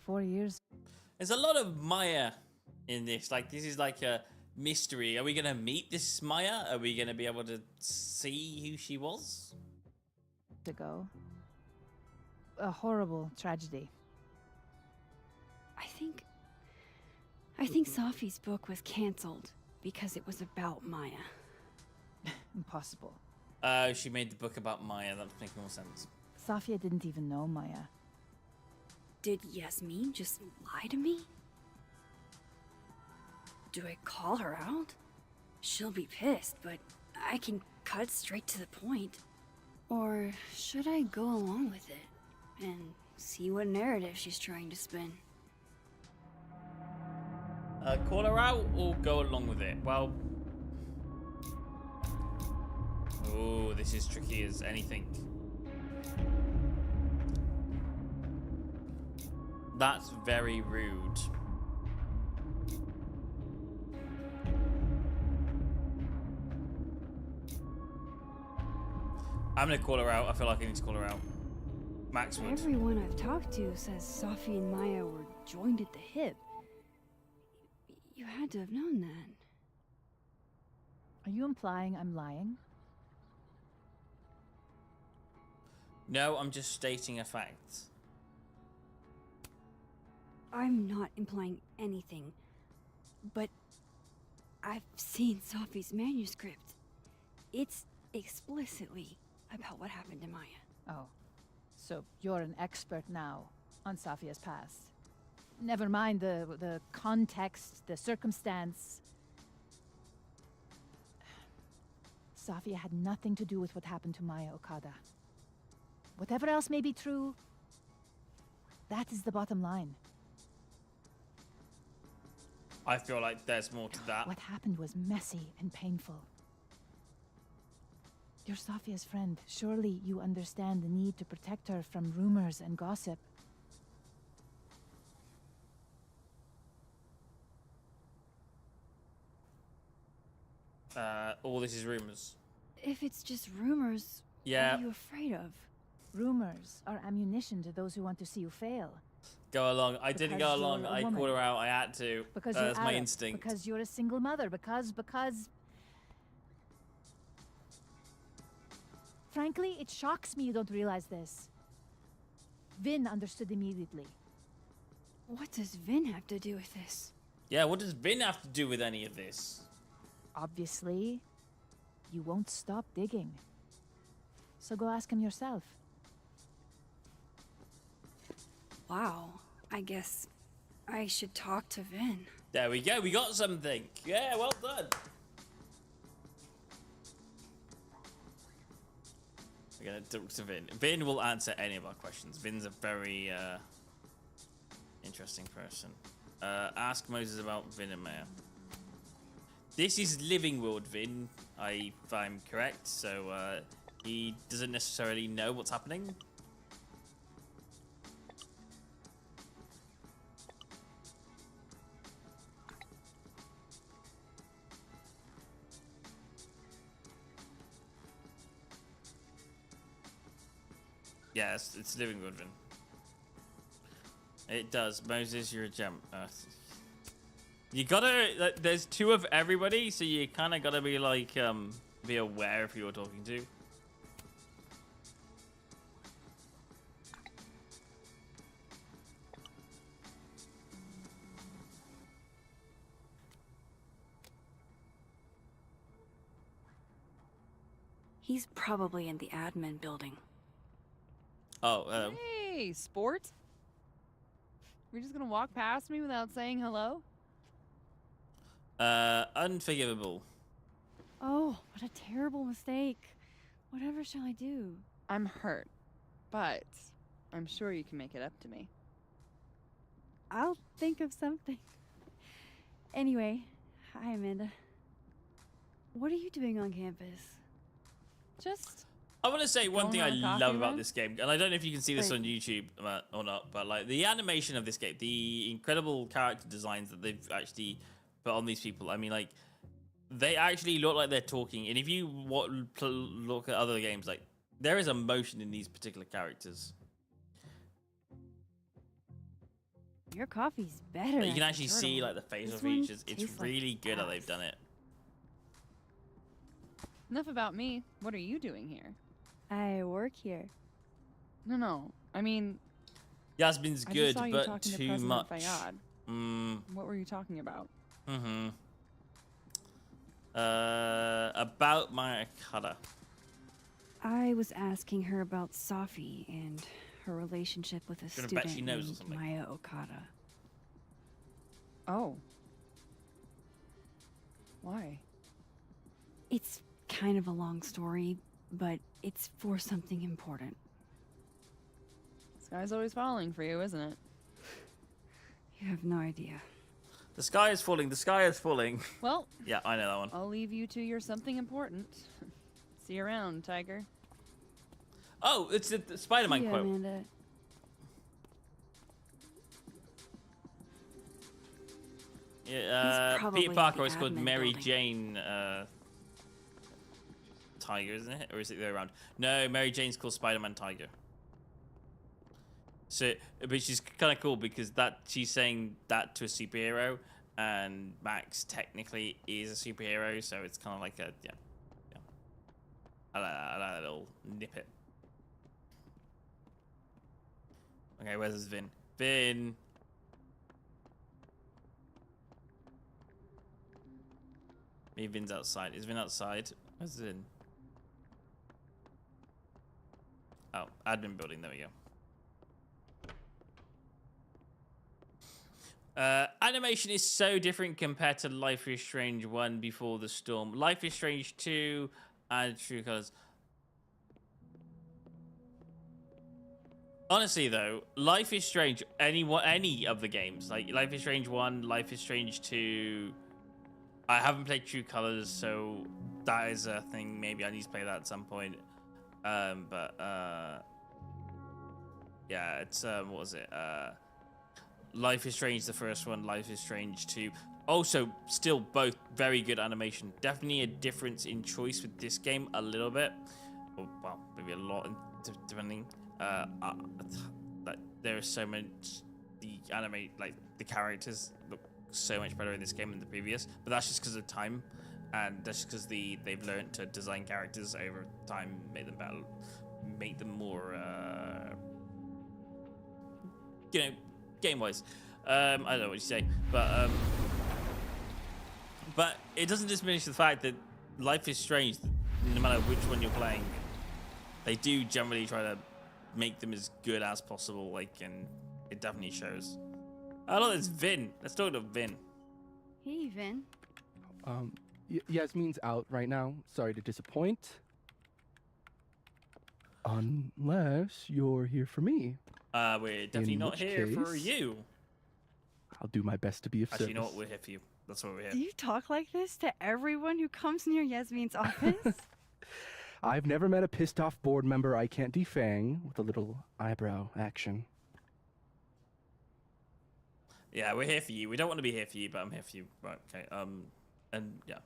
[SPEAKER 9] 4 years.
[SPEAKER 2] There's a lot of Maya in this. Like, this is like a mystery. Are we gonna meet this Maya? Are we gonna be able to see who she was?
[SPEAKER 9] Ago. A horrible tragedy.
[SPEAKER 6] I think Safi's book was cancelled because it was about Maya.
[SPEAKER 9] Impossible.
[SPEAKER 2] She made the book about Maya. That makes more sense.
[SPEAKER 9] Safia didn't even know Maya.
[SPEAKER 6] Did Yasmin just lie to me? Do I call her out? She'll be pissed, but I can cut straight to the point. Or should I go along with it and see what narrative she's trying to spin?
[SPEAKER 2] Call her out or go along with it? Well... Oh, this is tricky as anything. That's very rude. I'm gonna call her out. I feel like I need to call her out. Max would.
[SPEAKER 6] Everyone I've talked to says Safi and Maya were joined at the hip. You had to have known that.
[SPEAKER 9] Are you implying I'm lying?
[SPEAKER 2] No, I'm just stating a fact.
[SPEAKER 6] I'm not implying anything, but I've seen Safi's manuscript. It's explicitly about what happened to Maya.
[SPEAKER 9] Oh. So you're an expert now on Safia's past. Never mind the context, the circumstance. Safia had nothing to do with what happened to Maya Okada. Whatever else may be true, that is the bottom line.
[SPEAKER 2] I feel like there's more to that.
[SPEAKER 9] What happened was messy and painful. You're Safia's friend. Surely you understand the need to protect her from rumors and gossip.
[SPEAKER 2] All this is rumors.
[SPEAKER 6] If it's just rumors,
[SPEAKER 2] Yeah.
[SPEAKER 6] what are you afraid of?
[SPEAKER 9] Rumors are ammunition to those who want to see you fail.
[SPEAKER 2] Go along. I didn't go
[SPEAKER 9] Because
[SPEAKER 2] along.
[SPEAKER 9] you're a
[SPEAKER 2] I
[SPEAKER 9] woman.
[SPEAKER 2] called her out. I had to.
[SPEAKER 9] Because you're
[SPEAKER 2] That's my
[SPEAKER 9] Arab,
[SPEAKER 2] instinct.
[SPEAKER 9] Because you're a single mother. Because... Frankly, it shocks me you don't realize this. Vin understood immediately.
[SPEAKER 6] What does Vin have to do with this?
[SPEAKER 2] Yeah, what does Vin have to do with any of this?
[SPEAKER 9] Obviously, you won't stop digging. So go ask him yourself.
[SPEAKER 6] Wow, I guess I should talk to Vin.
[SPEAKER 2] There we go. We got something. Yeah, well done. We're gonna talk to Vin. Vin will answer any of our questions. Vin's a very interesting person. Ask Moses about Vin and Maya. This is Living World Vin, if I'm correct. So he doesn't necessarily know what's happening. Yes, it's Living World Vin. It does. Moses, you're a gem. You gotta. There's two of everybody, so you kind of gotta be like, be aware of who you're talking to.
[SPEAKER 6] He's probably in the admin building.
[SPEAKER 2] Oh,
[SPEAKER 5] Hey, sport. We're just gonna walk past me without saying hello?
[SPEAKER 2] unforgivable.
[SPEAKER 6] Oh, what a terrible mistake. Whatever shall I do?
[SPEAKER 5] I'm hurt, but I'm sure you can make it up to me.
[SPEAKER 6] I'll think of something. Anyway, hi, Amanda. What are you doing on campus?
[SPEAKER 5] Just
[SPEAKER 2] I want to say one
[SPEAKER 5] Going
[SPEAKER 2] thing I
[SPEAKER 5] on a coffee
[SPEAKER 2] love about
[SPEAKER 5] run?
[SPEAKER 2] this game, and I don't know if you can see this
[SPEAKER 6] Wait.
[SPEAKER 2] on YouTube or not, but like the animation of this game, the incredible character designs that they've actually put on these people. I mean, like they actually look like they're talking. And if you look at other games, like there is emotion in these particular characters.
[SPEAKER 6] Your coffee's better.
[SPEAKER 2] Like, you can
[SPEAKER 6] as a
[SPEAKER 2] actually see
[SPEAKER 6] turtle.
[SPEAKER 2] like the face
[SPEAKER 6] This
[SPEAKER 2] of
[SPEAKER 6] one
[SPEAKER 2] each. It's
[SPEAKER 6] tastes like
[SPEAKER 2] really good how they've
[SPEAKER 6] ass.
[SPEAKER 2] done it.
[SPEAKER 5] enough about me. What are you doing here?
[SPEAKER 6] I work here.
[SPEAKER 5] No. I mean,
[SPEAKER 2] Yasmin's
[SPEAKER 5] I
[SPEAKER 2] good,
[SPEAKER 5] just saw you
[SPEAKER 2] but
[SPEAKER 5] talking to
[SPEAKER 2] too
[SPEAKER 5] President
[SPEAKER 2] much.
[SPEAKER 5] Fayyad. What were you talking about?
[SPEAKER 2] About my Okada.
[SPEAKER 6] I was asking her about Safi and her relationship with a
[SPEAKER 2] Gonna bet
[SPEAKER 6] student
[SPEAKER 2] she knows or
[SPEAKER 6] named
[SPEAKER 2] something.
[SPEAKER 6] Maya Okada.
[SPEAKER 5] Oh. Why?
[SPEAKER 6] It's kind of a long story, but it's for something important.
[SPEAKER 5] This guy's always falling for you, isn't it?
[SPEAKER 6] You have no idea.
[SPEAKER 2] The sky is falling. The sky is falling.
[SPEAKER 5] Well,
[SPEAKER 2] Yeah, I know that one.
[SPEAKER 5] I'll leave you to your something important. See you around, Tiger.
[SPEAKER 2] Oh, it's the Spider-Man
[SPEAKER 6] Yeah,
[SPEAKER 2] quote.
[SPEAKER 6] Amanda.
[SPEAKER 2] Yeah,
[SPEAKER 6] probably
[SPEAKER 2] Peter Parker
[SPEAKER 6] the
[SPEAKER 2] is called
[SPEAKER 6] admin
[SPEAKER 2] Mary
[SPEAKER 6] building.
[SPEAKER 2] Jane Tiger, isn't it? Or is it the other way around? No, Mary Jane's called Spider-Man Tiger. So, but she's kind of cool because that she's saying that to a superhero, and Max technically is a superhero, so it's kind of like a yeah. I like that little nip Okay, where's this Vin? Vin. Maybe Vin's outside. Is Vin outside? Where's Vin? Oh, admin building. There we go. Animation is so different compared to Life is Strange 1 Before the Storm. Life is Strange 2 and True Colors. Honestly, though, Life is Strange, any of the games, like Life is Strange 1, Life is Strange 2, I haven't played True Colors, so that is a thing. Maybe I need to play that at some point. Yeah, it's, what was it? Life is Strange, the first one, Life is Strange 2. Also, still both very good animation. Definitely a difference in choice with this game, a little bit. Or, well, maybe a lot, depending. Like, there is so much, the characters look so much better in this game than the previous, but that's just because of time, and that's just because they've learned to design characters over time, make them better, make them more, game-wise. I don't know what you say, but it doesn't diminish the fact that Life is Strange, no matter which one you're playing, they do generally try to make them as good as possible, and it definitely shows. Oh, look, it's Vin. Let's talk to Vin.
[SPEAKER 6] Hey, Vin.
[SPEAKER 10] Yasmin's out right now. Sorry to disappoint. Unless you're here for me.
[SPEAKER 2] We're definitely
[SPEAKER 10] In
[SPEAKER 2] not
[SPEAKER 10] which
[SPEAKER 2] here for
[SPEAKER 10] case-
[SPEAKER 2] you.
[SPEAKER 10] I'll do my best to be of service.
[SPEAKER 2] Actually, you know what? We're here for you. That's why we're here.
[SPEAKER 6] Do you talk like this to everyone who comes near Yasmin's office?
[SPEAKER 10] I've never met a pissed off board member I can't defang with a little eyebrow action.
[SPEAKER 2] Yeah, we're here for you. We don't want to be here for you, but I'm here for you. Right, okay. And yeah.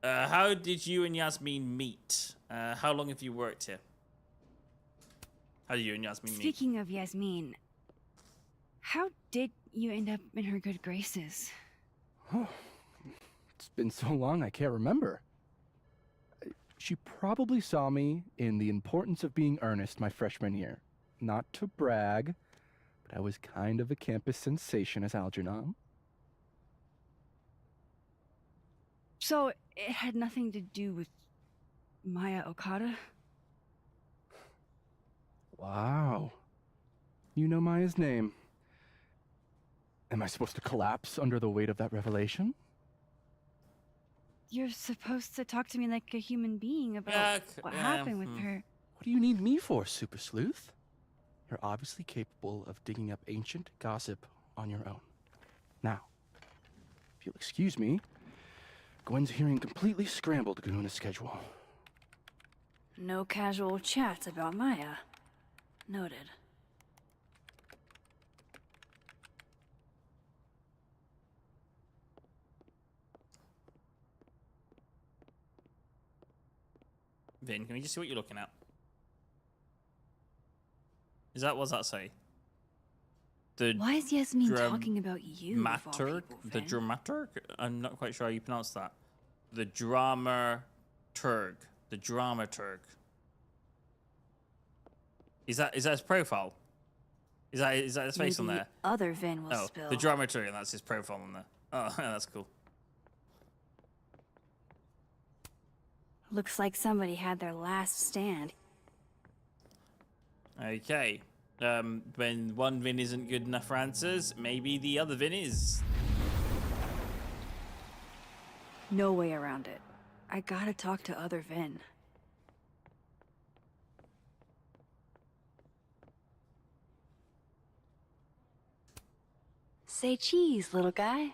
[SPEAKER 2] How did you and Yasmin meet? How long have you worked here? How did you and Yasmin meet?
[SPEAKER 6] Speaking of Yasmin, how did you end up in her good graces?
[SPEAKER 10] It's been so long I can't remember. She probably saw me in The Importance of Being Earnest my freshman year. Not to brag, but I was kind of a campus sensation as Algernon.
[SPEAKER 6] So it had nothing to do with Maya Okada?
[SPEAKER 10] Wow. You know Maya's name. Am I supposed to collapse under the weight of that revelation?
[SPEAKER 6] You're supposed to talk to me like a human being about
[SPEAKER 2] Yeah,
[SPEAKER 6] what
[SPEAKER 2] yeah,
[SPEAKER 6] happened with her.
[SPEAKER 10] What do you need me for, Super Sleuth? You're obviously capable of digging up ancient gossip on your own. Now, if you'll excuse me, Gwen's hearing completely scrambled Kahuna's schedule.
[SPEAKER 4] No casual chats about Maya. Noted.
[SPEAKER 2] Vin, can we just see what you're looking at? What's that say?
[SPEAKER 4] Why is Yasmin talking about you?
[SPEAKER 2] Dramaturg? The dramaturg? I'm not quite sure how you pronounce that. The dramaturg. The dramaturg. Is that his profile? Is that his face on
[SPEAKER 4] Maybe
[SPEAKER 2] there?
[SPEAKER 4] Other Vin will
[SPEAKER 2] Oh,
[SPEAKER 4] spill.
[SPEAKER 2] the dramaturg, and that's his profile on there. Oh, that's cool.
[SPEAKER 4] Looks like somebody had their last stand.
[SPEAKER 2] Okay. When one Vin isn't good enough for answers, maybe the other Vin is.
[SPEAKER 4] No way around it. I gotta talk to other Vin. Say cheese, little guy.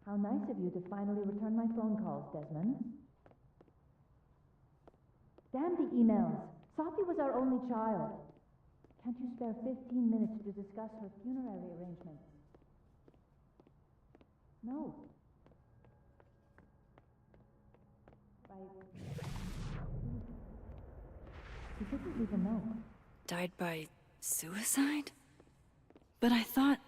[SPEAKER 9] How nice of you to finally return my phone calls, Desmond. Damn the emails. Sophie was our only child. Can't you spare 15 minutes to discuss her funerary arrangements? No. He didn't leave a note.
[SPEAKER 4] Died by suicide? But I thought...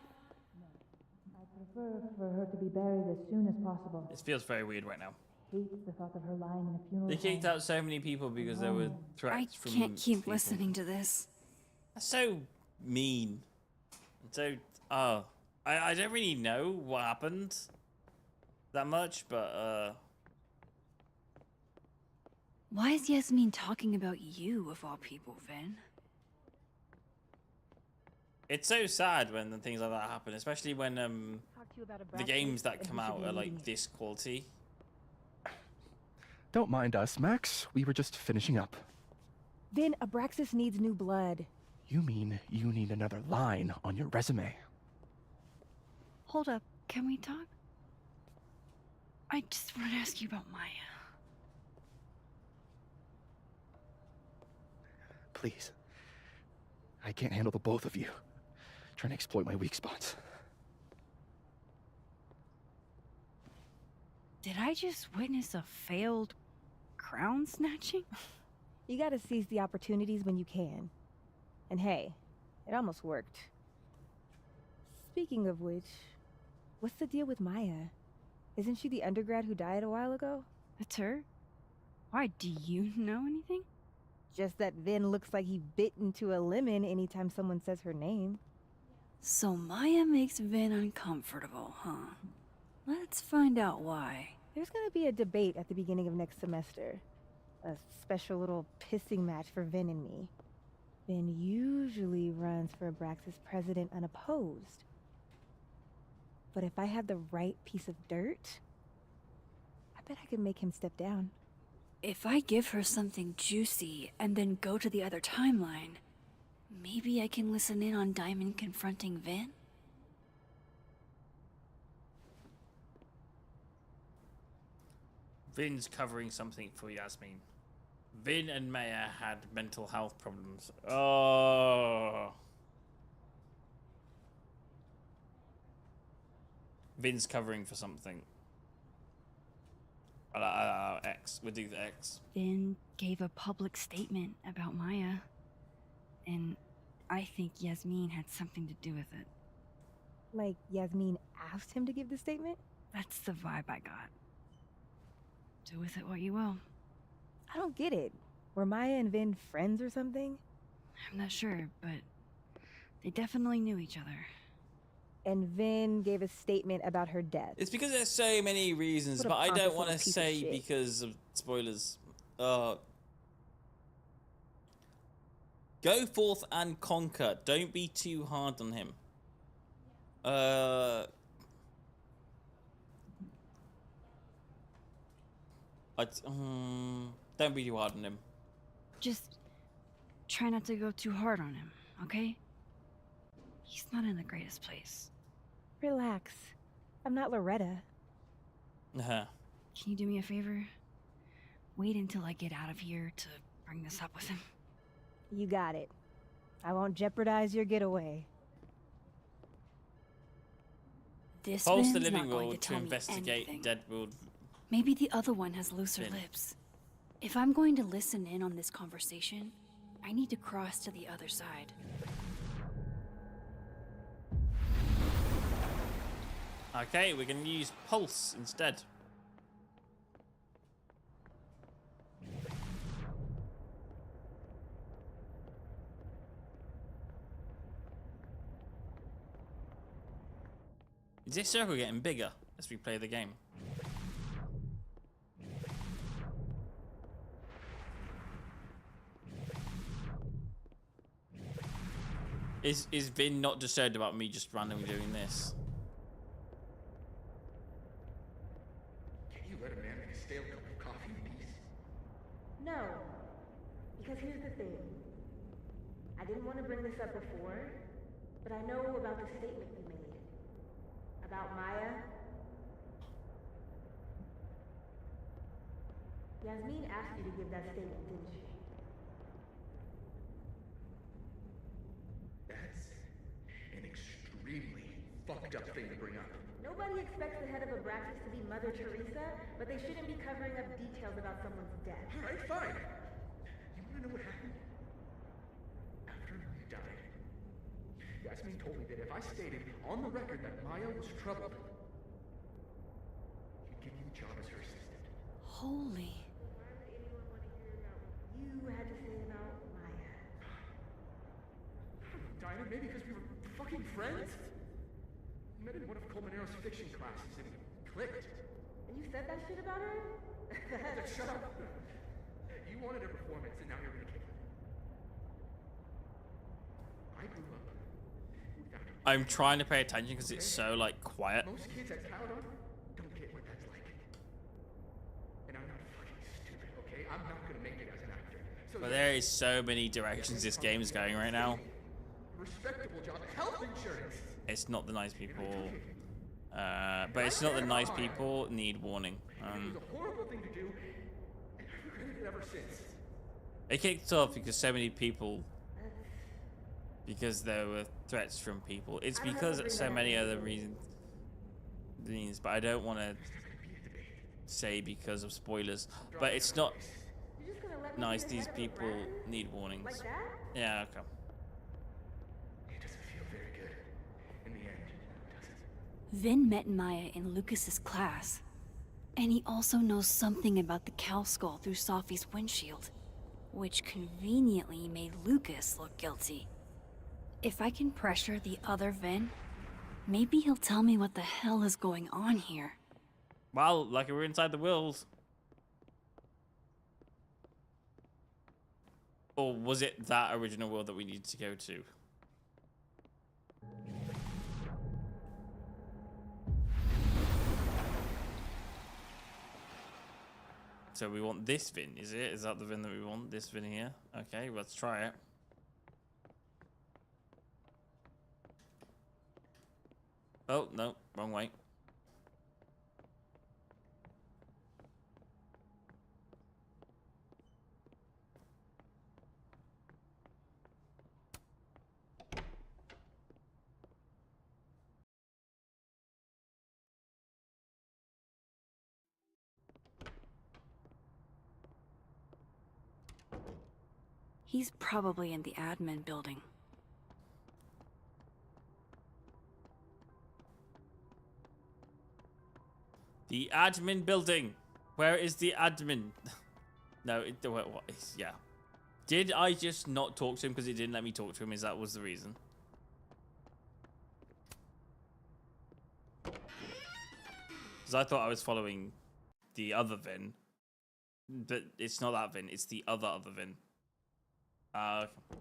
[SPEAKER 9] I prefer for her to be buried as soon as possible.
[SPEAKER 2] This feels very weird right now.
[SPEAKER 9] Hate the thought of her lying in a funeral
[SPEAKER 2] They kicked
[SPEAKER 9] home.
[SPEAKER 2] out so many people because there were threats from
[SPEAKER 4] I can't keep
[SPEAKER 2] people.
[SPEAKER 4] listening to this.
[SPEAKER 2] That's so mean. So, I don't really know what happened that much, but,
[SPEAKER 4] Why is Yasmin talking about you, of all people, Vin?
[SPEAKER 2] it's so sad when things like that happen, especially when, the games that come out are like this quality.
[SPEAKER 10] Don't mind us, Max. We were just finishing up.
[SPEAKER 11] Vin, Abraxas needs new blood.
[SPEAKER 10] You mean you need another line on your resume?
[SPEAKER 4] Hold up, can we talk? I just want to ask you about Maya.
[SPEAKER 10] Please. I can't handle the both of you. Trying to exploit my weak spots.
[SPEAKER 4] Did I just witness a failed crown snatching?
[SPEAKER 11] You gotta seize the opportunities when you can. And hey, it almost worked. Speaking of which, what's the deal with Maya? Isn't she the undergrad who died a while ago?
[SPEAKER 4] That's her? Why, do you know anything?
[SPEAKER 11] Just that Vin looks like he bit into a lemon anytime someone says her name.
[SPEAKER 4] So Maya makes Vin uncomfortable, huh? Let's find out why.
[SPEAKER 11] There's gonna be a debate at the beginning of next semester. A special little pissing match for Vin and me. Vin usually runs for Abraxas president unopposed. But if I had the right piece of dirt, I bet I could make him step down.
[SPEAKER 4] If I give her something juicy and then go to the other timeline, maybe I can listen in on Diamond confronting Vin?
[SPEAKER 2] Vin's covering something for Yasmin. Vin and Maya had mental health problems. Oh. Vin's covering for something. X. We'll do the X.
[SPEAKER 4] Vin gave a public statement about Maya, and I think Yasmin had something to do with it.
[SPEAKER 11] Like Yasmin asked him to give the statement?
[SPEAKER 4] That's the vibe I got. Do with it what you will.
[SPEAKER 11] I don't get it. Were Maya and Vin friends or something?
[SPEAKER 4] I'm not sure, but they definitely knew each other.
[SPEAKER 11] And Vin gave a statement about her death.
[SPEAKER 2] It's because there's so many reasons,
[SPEAKER 11] What a
[SPEAKER 2] but I
[SPEAKER 11] pompous
[SPEAKER 2] don't want to
[SPEAKER 11] little piece of
[SPEAKER 2] say
[SPEAKER 11] shit.
[SPEAKER 2] because of spoilers. Go forth and conquer. Don't be too hard on him. Don't be too hard on him.
[SPEAKER 4] Just try not to go too hard on him, okay? He's not in the greatest place.
[SPEAKER 11] Relax. I'm not Loretta.
[SPEAKER 2] Uh-huh.
[SPEAKER 4] Can you do me a favor? Wait until I get out of here to bring this up with him.
[SPEAKER 11] You got it. I won't jeopardize your getaway.
[SPEAKER 4] This
[SPEAKER 2] Pulse the
[SPEAKER 4] man's
[SPEAKER 2] living
[SPEAKER 4] not going
[SPEAKER 2] will
[SPEAKER 4] to
[SPEAKER 2] to
[SPEAKER 4] tell me
[SPEAKER 2] investigate
[SPEAKER 4] anything.
[SPEAKER 2] dead world.
[SPEAKER 4] Maybe the other one has looser
[SPEAKER 2] Vin.
[SPEAKER 4] lips. If I'm going to listen in on this conversation, I need to cross to the other side.
[SPEAKER 2] Okay, we're gonna use Pulse instead. Is this circle getting bigger as we play the game? Is Vin not disturbed about me just randomly doing this?
[SPEAKER 12] Can you let a man make a stale cup of coffee in peace?
[SPEAKER 11] No. Because here's the thing. I didn't want to bring this up before, but I know about the statement you made. About Maya. Yasmin asked you to give that statement, didn't she?
[SPEAKER 12] That's an extremely fucked up thing to bring up.
[SPEAKER 11] Nobody expects the head of Abraxas to be Mother Teresa, but they shouldn't be covering up details about someone's death.
[SPEAKER 12] Alright, fine. You wanna know what happened? After Maya died, Yasmin told me that if I stated on the record that Maya was troubled, he'd give me the job as her assistant.
[SPEAKER 4] Holy.
[SPEAKER 11] Why would anyone want to hear about what you had to say about Maya?
[SPEAKER 12] Dinah, maybe because we were fucking friends? We met in one of Colmenaro's fiction classes and it clicked.
[SPEAKER 11] And you said that shit about her?
[SPEAKER 12] Shut up. You wanted a performance and now you're gonna kick it. I grew up without a
[SPEAKER 2] I'm trying to pay attention because it's so like quiet.
[SPEAKER 12] Most kids at Caledon don't get what that's like. And I'm not fucking stupid, okay? I'm not gonna make it as an actor. So
[SPEAKER 2] But there is so many directions this game is going right now.
[SPEAKER 12] respectable job, health insurance.
[SPEAKER 2] It's not the nice people. But it's not the nice people need warning.
[SPEAKER 12] It was a horrible thing to do, and I've regretted it ever since.
[SPEAKER 2] It kicked off because so many people. Because there were threats from people. It's because of so many other reasons. But I don't want to say because of spoilers. But it's not
[SPEAKER 11] You're just gonna let me
[SPEAKER 2] nice.
[SPEAKER 11] be the
[SPEAKER 2] These
[SPEAKER 11] head of
[SPEAKER 2] people
[SPEAKER 11] Abraxas?
[SPEAKER 2] need warnings.
[SPEAKER 11] Like that?
[SPEAKER 2] Yeah, okay.
[SPEAKER 12] It doesn't feel very good in the end, does it?
[SPEAKER 4] Vin met Maya in Lucas's class. And he also knows something about the cow skull through Sophie's windshield, which conveniently made Lucas look guilty. If I can pressure the other Vin, maybe he'll tell me what the hell is going on here.
[SPEAKER 2] Well, lucky we're inside the world. Or was it that original world that we needed to go to? So we want this Vin, is it? Is that the Vin that we want? This Vin here? Okay, let's try it. Oh, no, wrong way.
[SPEAKER 4] He's probably in the admin building.
[SPEAKER 2] The admin building. Where is the admin? No, what is, yeah. Did I just not talk to him because it didn't let me talk to him? Is that was the reason? Because I thought I was following the other Vin. But it's not that Vin, it's the other Vin. Okay. Yeah.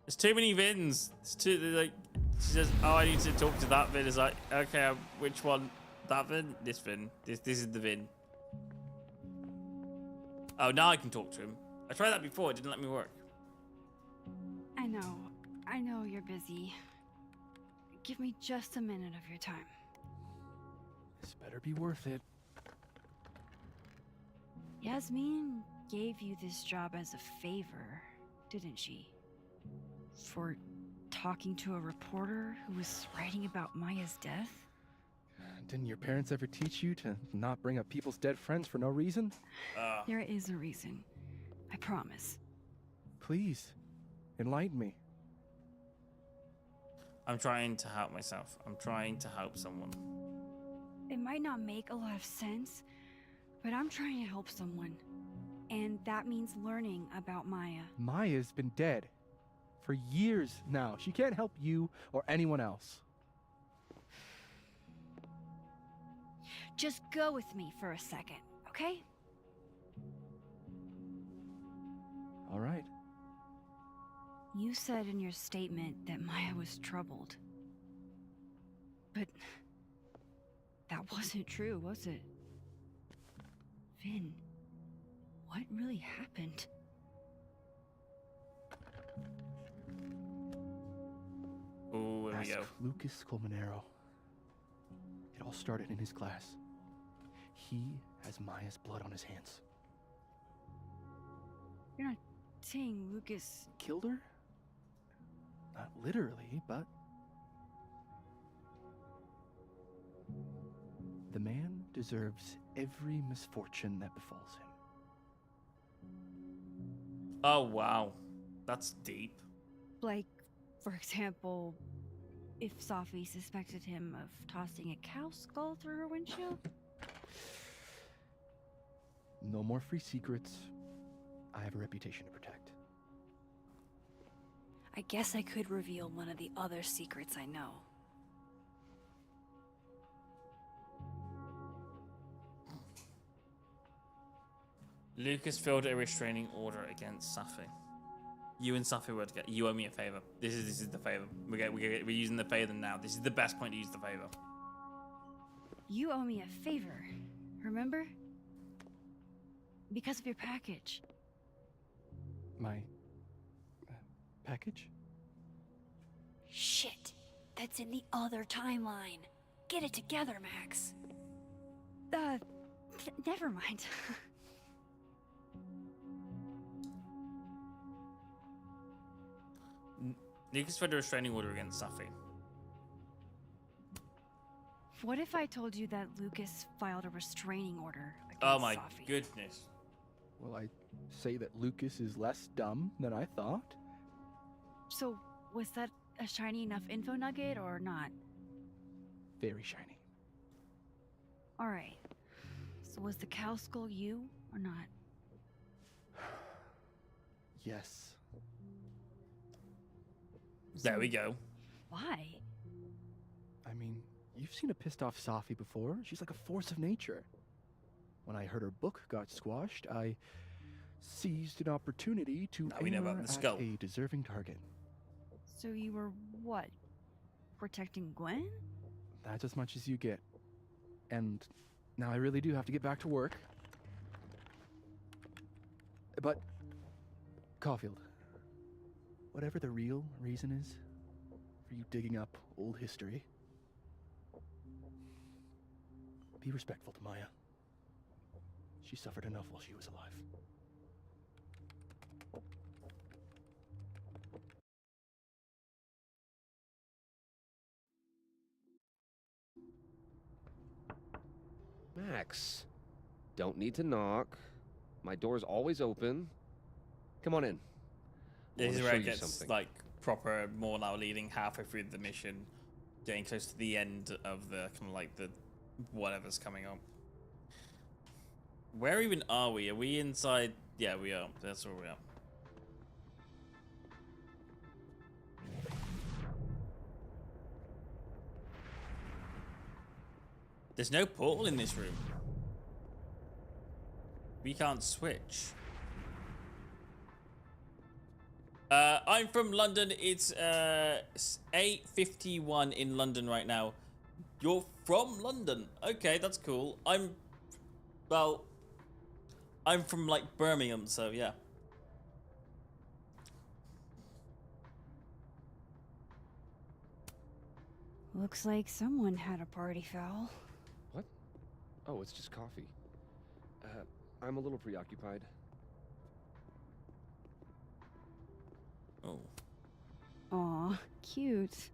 [SPEAKER 2] There's too many Vins. It's too, like, She says, "Oh, I need to talk to that Vin." Is like, okay, which one? That Vin? This Vin? This is the Vin. Oh, now I can talk to him. I tried that before. It didn't let me work.
[SPEAKER 6] I know you're busy. Give me just a minute of your time.
[SPEAKER 10] This better be worth it.
[SPEAKER 6] Yasmin gave you this job as a favor, didn't she? For talking to a reporter who was writing about Maya's death?
[SPEAKER 10] Didn't your parents ever teach you to not bring up people's dead friends for no reason?
[SPEAKER 6] There is a reason. I promise.
[SPEAKER 10] Please, enlighten me.
[SPEAKER 2] I'm trying to help myself. I'm trying to help someone.
[SPEAKER 6] It might not make a lot of sense, but I'm trying to help someone. And that means learning about Maya.
[SPEAKER 10] Maya's been dead for years now. She can't help you or anyone else.
[SPEAKER 6] Just go with me for a second, okay?
[SPEAKER 10] All right.
[SPEAKER 6] You said in your statement that Maya was troubled. But that wasn't true, was it? Vin, what really happened?
[SPEAKER 2] Oh, here we
[SPEAKER 10] Ask
[SPEAKER 2] go.
[SPEAKER 10] Lucas Colmenero. It all started in his class. He has Maya's blood on his hands.
[SPEAKER 6] You're not saying Lucas...
[SPEAKER 10] Killed her? Not literally, but... The man deserves every misfortune that befalls him.
[SPEAKER 2] Oh, wow. That's deep.
[SPEAKER 6] Like, for example, if Safi suspected him of tossing a cow skull through her windshield?
[SPEAKER 10] No more free secrets. I have a reputation to protect.
[SPEAKER 4] I guess I could reveal one of the other secrets I know.
[SPEAKER 2] Lucas filled a restraining order against Safi. You and Safi were together. You owe me a favor. This is the favor. We're using the favor now. This is the best point to use the favor.
[SPEAKER 6] You owe me a favor, remember? Because of your package.
[SPEAKER 10] My... package?
[SPEAKER 4] Shit! That's in the other timeline. Get it together, Max.
[SPEAKER 6] Never mind.
[SPEAKER 2] Lucas filled a restraining order against Safi.
[SPEAKER 6] What if I told you that Lucas filed a restraining order against
[SPEAKER 2] Oh my
[SPEAKER 6] Safi?
[SPEAKER 2] goodness.
[SPEAKER 10] Will I say that Lucas is less dumb than I thought?
[SPEAKER 6] So, was that a shiny enough info nugget or not?
[SPEAKER 10] Very shiny.
[SPEAKER 6] Alright. So was the cow skull you or not?
[SPEAKER 10] Yes.
[SPEAKER 2] There we go.
[SPEAKER 6] Why?
[SPEAKER 10] I mean, you've seen a pissed off Safi before. She's like a force of nature. When I heard her book got squashed, I seized an opportunity to
[SPEAKER 2] Now we know
[SPEAKER 10] aim
[SPEAKER 2] about
[SPEAKER 10] her
[SPEAKER 2] the
[SPEAKER 10] at
[SPEAKER 2] skull.
[SPEAKER 10] a deserving target.
[SPEAKER 6] So you were what? Protecting Gwen?
[SPEAKER 10] That's as much as you get. And now I really do have to get back to work. But, Caulfield, whatever the real reason is for you digging up old history, be respectful to Maya. She suffered enough while she was alive.
[SPEAKER 13] Max, don't need to knock. My door's always open. Come on in. I
[SPEAKER 2] This is
[SPEAKER 13] wanna
[SPEAKER 2] where
[SPEAKER 13] show
[SPEAKER 2] it
[SPEAKER 13] you
[SPEAKER 2] gets
[SPEAKER 13] something.
[SPEAKER 2] like proper more now leading halfway through the mission, getting close to the end of the kind of like the whatever's coming up. Where even are we? Are we inside? Yeah, we are. That's where we are. There's no portal in this room. We can't switch. I I'm from London. It's 8:51 in London right now. You're from London. Okay, that's cool. I'm from like Birmingham, so yeah.
[SPEAKER 6] Looks like someone had a party foul.
[SPEAKER 13] What? Oh, it's just coffee. I'm a little preoccupied.
[SPEAKER 2] Oh.
[SPEAKER 6] Aw, cute.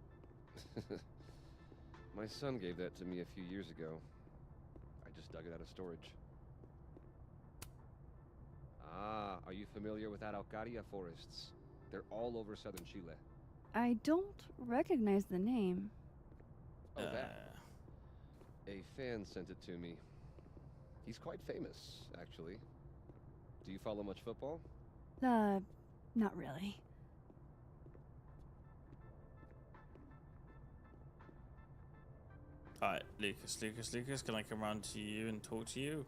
[SPEAKER 13] My son gave that to me a few years ago. I just dug it out of storage. Ah, are you familiar with Araucaria forests? They're all over southern Chile.
[SPEAKER 6] I don't recognize the name.
[SPEAKER 13] Oh, that. A fan sent it to me. He's quite famous, actually. Do you follow much football?
[SPEAKER 6] Not really.
[SPEAKER 2] Alright, Lucas, can I come round to you and talk to you?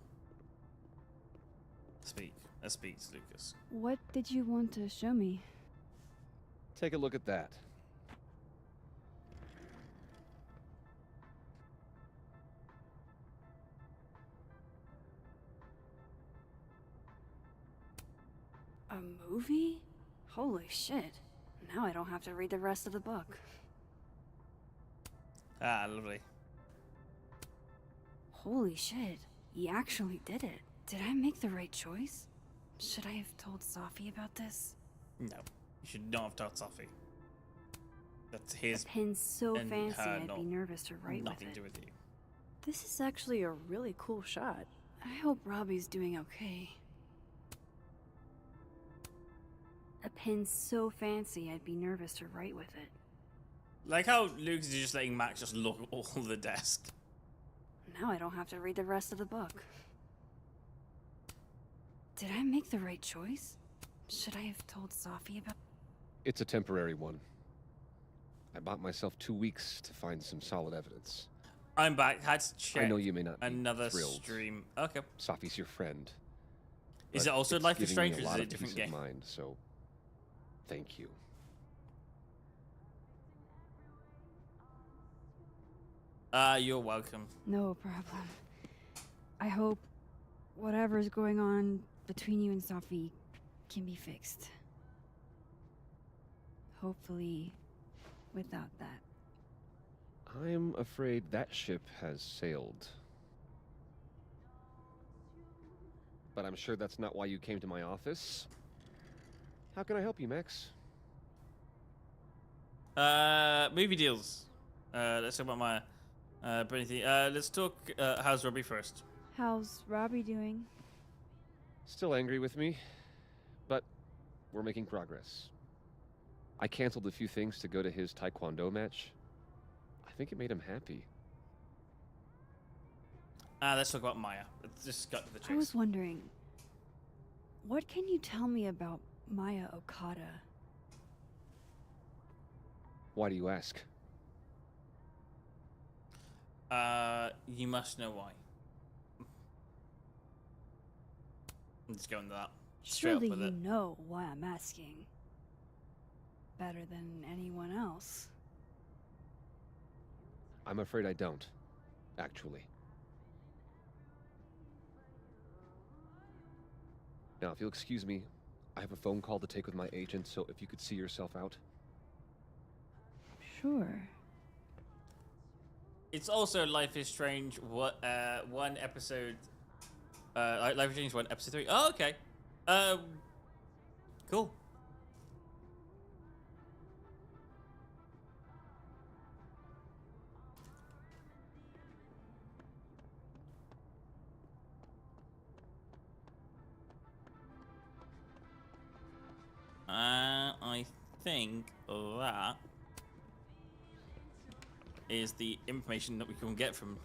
[SPEAKER 2] Speak. Speak, Lucas.
[SPEAKER 6] What did you want to show me?
[SPEAKER 13] Take a look at that.
[SPEAKER 4] A movie? Holy shit. Now I don't have to read the rest of the book.
[SPEAKER 2] Ah, lovely.
[SPEAKER 4] Holy shit. He actually did it. Did I make the right choice? Should I have told Sophie about this?
[SPEAKER 2] No, you should not have told Sophie. That's his.
[SPEAKER 4] The pen's so
[SPEAKER 2] and
[SPEAKER 4] fancy
[SPEAKER 2] her,
[SPEAKER 4] I'd be nervous to write with
[SPEAKER 2] nothing
[SPEAKER 4] it.
[SPEAKER 2] to do with you.
[SPEAKER 4] This is actually a really cool shot. I hope Robbie's doing okay. A pen's so fancy I'd be nervous to write with it.
[SPEAKER 2] Like how Lucas is just letting Max just look at all the desk.
[SPEAKER 4] Now I don't have to read the rest of the book. Did I make the right choice? Should I have told Sophie about...
[SPEAKER 13] It's a temporary one. I bought myself 2 weeks to find some solid evidence.
[SPEAKER 2] I'm back. Had to check.
[SPEAKER 13] I know you may not be
[SPEAKER 2] another
[SPEAKER 13] thrilled.
[SPEAKER 2] stream. Okay.
[SPEAKER 13] Sophie's your friend.
[SPEAKER 2] Is
[SPEAKER 13] but
[SPEAKER 2] it also
[SPEAKER 13] it's
[SPEAKER 2] Life is
[SPEAKER 13] giving me
[SPEAKER 2] Strange, or is
[SPEAKER 13] lot
[SPEAKER 2] it a
[SPEAKER 13] of
[SPEAKER 2] different
[SPEAKER 13] peace of
[SPEAKER 2] game?
[SPEAKER 13] mind, so thank you.
[SPEAKER 2] You're welcome.
[SPEAKER 6] No problem. I hope whatever's going on between you and Sophie can be fixed. Hopefully, without that.
[SPEAKER 13] I'm afraid that ship has sailed. But I'm sure that's not why you came to my office. How can I help you, Max?
[SPEAKER 2] Movie deals. Let's talk about Maya. Let's talk, how's Robbie first?
[SPEAKER 6] How's Robbie doing?
[SPEAKER 13] Still angry with me, but we're making progress. I canceled a few things to go to his taekwondo match. I think it made him happy.
[SPEAKER 2] Let's talk about Maya. Let's just cut to the chase.
[SPEAKER 6] I was wondering, what can you tell me about Maya Okada?
[SPEAKER 13] Why do you ask?
[SPEAKER 2] You must know why. Let's go into that. Straight
[SPEAKER 6] Surely
[SPEAKER 2] up with
[SPEAKER 6] you
[SPEAKER 2] it.
[SPEAKER 6] know why I'm asking. Better than anyone else.
[SPEAKER 13] I'm afraid I don't, actually. Now, if you'll excuse me, I have a phone call to take with my agent, so if you could see yourself out.
[SPEAKER 6] Sure.
[SPEAKER 2] It's also Life is Strange. One episode. Life is Strange 1, episode 3. Oh, okay. Cool. I think that is the information that we can get from.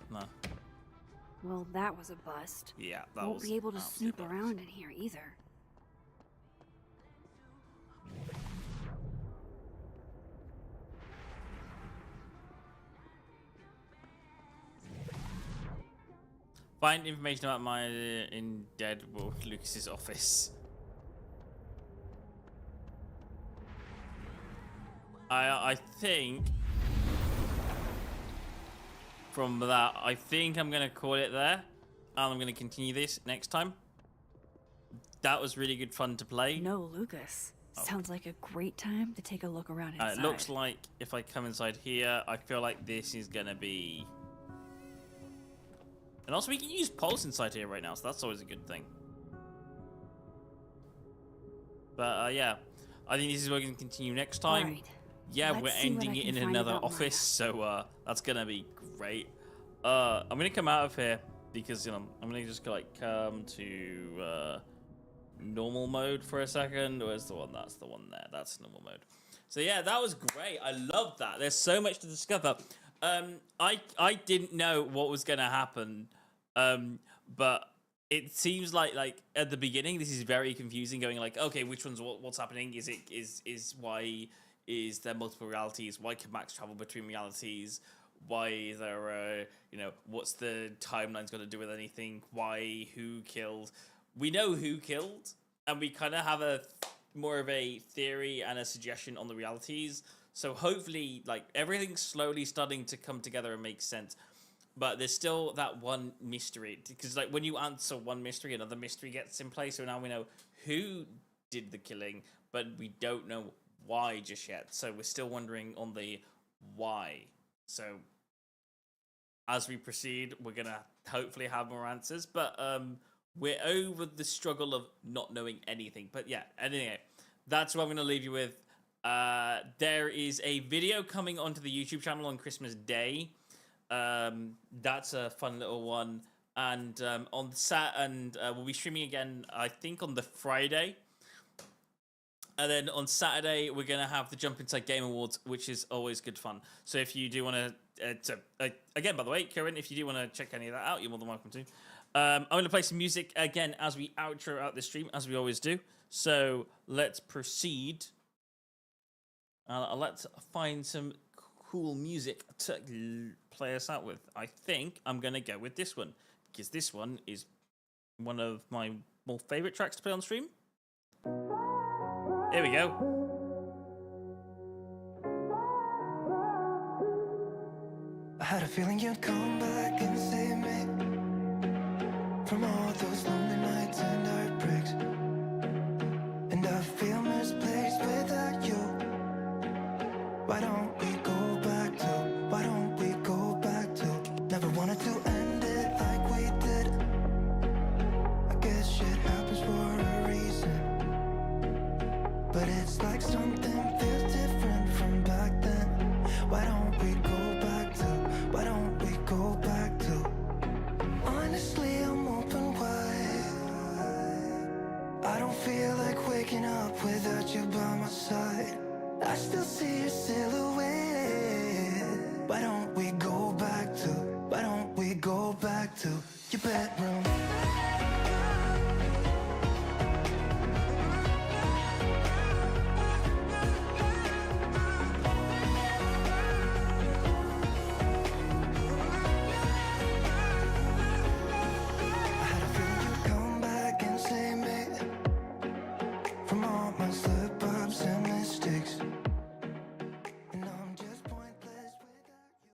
[SPEAKER 4] Well, that was a bust.
[SPEAKER 2] Yeah, that
[SPEAKER 4] Won't
[SPEAKER 2] was.
[SPEAKER 4] be able to
[SPEAKER 2] absolute
[SPEAKER 4] snoop
[SPEAKER 2] bust.
[SPEAKER 4] around in here either.
[SPEAKER 2] Find information about Maya in Deadwood Lucas's office. I think from that, I think I'm gonna call it there, and I'm gonna continue this next time. That was really good fun to play.
[SPEAKER 4] No, Lucas. Sounds like a great time to take a look around inside.
[SPEAKER 2] It looks like if I come inside here, I feel like this is gonna be. And also, we can use pulse inside here right now, so that's always a good thing. But yeah, I think this is where we can continue next time.
[SPEAKER 4] All right.
[SPEAKER 2] Yeah,
[SPEAKER 4] Let's
[SPEAKER 2] we're
[SPEAKER 4] see what
[SPEAKER 2] ending
[SPEAKER 4] I
[SPEAKER 2] it
[SPEAKER 4] can
[SPEAKER 2] in
[SPEAKER 4] find
[SPEAKER 2] another
[SPEAKER 4] about
[SPEAKER 2] office,
[SPEAKER 4] Maya.
[SPEAKER 2] so that's gonna be great. I'm gonna come out of here because I'm gonna just like come to normal mode for a second. Where's the one? That's the one there. That's normal mode. So yeah, that was great. I love that. There's so much to discover. I didn't know what was gonna happen, but it seems like at the beginning this is very confusing. Going like, okay, which one's what's happening? Is why is there multiple realities? Why can Max travel between realities? Why is there what's the timeline's got to do with anything? Why? Who killed? We know who killed, and we kind of have a more of a theory and a suggestion on the realities. So hopefully, like, everything's slowly starting to come together and make sense. But there's still that one mystery, because like when you answer one mystery, another mystery gets in place. So now we know who did the killing, but we don't know why just yet. So we're still wondering on the why. So as we proceed, we're gonna hopefully have more answers. But we're over the struggle of not knowing anything. But yeah, anyway, that's what I'm gonna leave you with. There is a video coming onto the YouTube channel on Christmas Day. That's a fun little one, and we'll be streaming again, I think, on the Friday, and then on Saturday we're gonna have the Jump Inside Game Awards, which is always good fun. So if you do want to, again, by the way, Kieran, if you do want to check any of that out, you're more than welcome to. I'm gonna play some music again as we outro out the stream, as we always do. So let's proceed. Let's find some cool music to play us out with. I think I'm gonna go with this one because this one is one of my more favorite tracks to play on stream. Here we go.
[SPEAKER 14] I had a feeling you'd come back and save me from all those lonely nights and heartbreaks, and I feel misplaced without you. Why don't we go back to, why don't we go back to, never wanted to end it like we did. I guess shit happens for a reason, but it's like something feels different from back then. Why don't we go back to, why don't we go back to, honestly I'm open wide. I don't feel like waking up without you by my side. I still see your silhouette. Why don't we go back to, why don't we go back to your bedroom?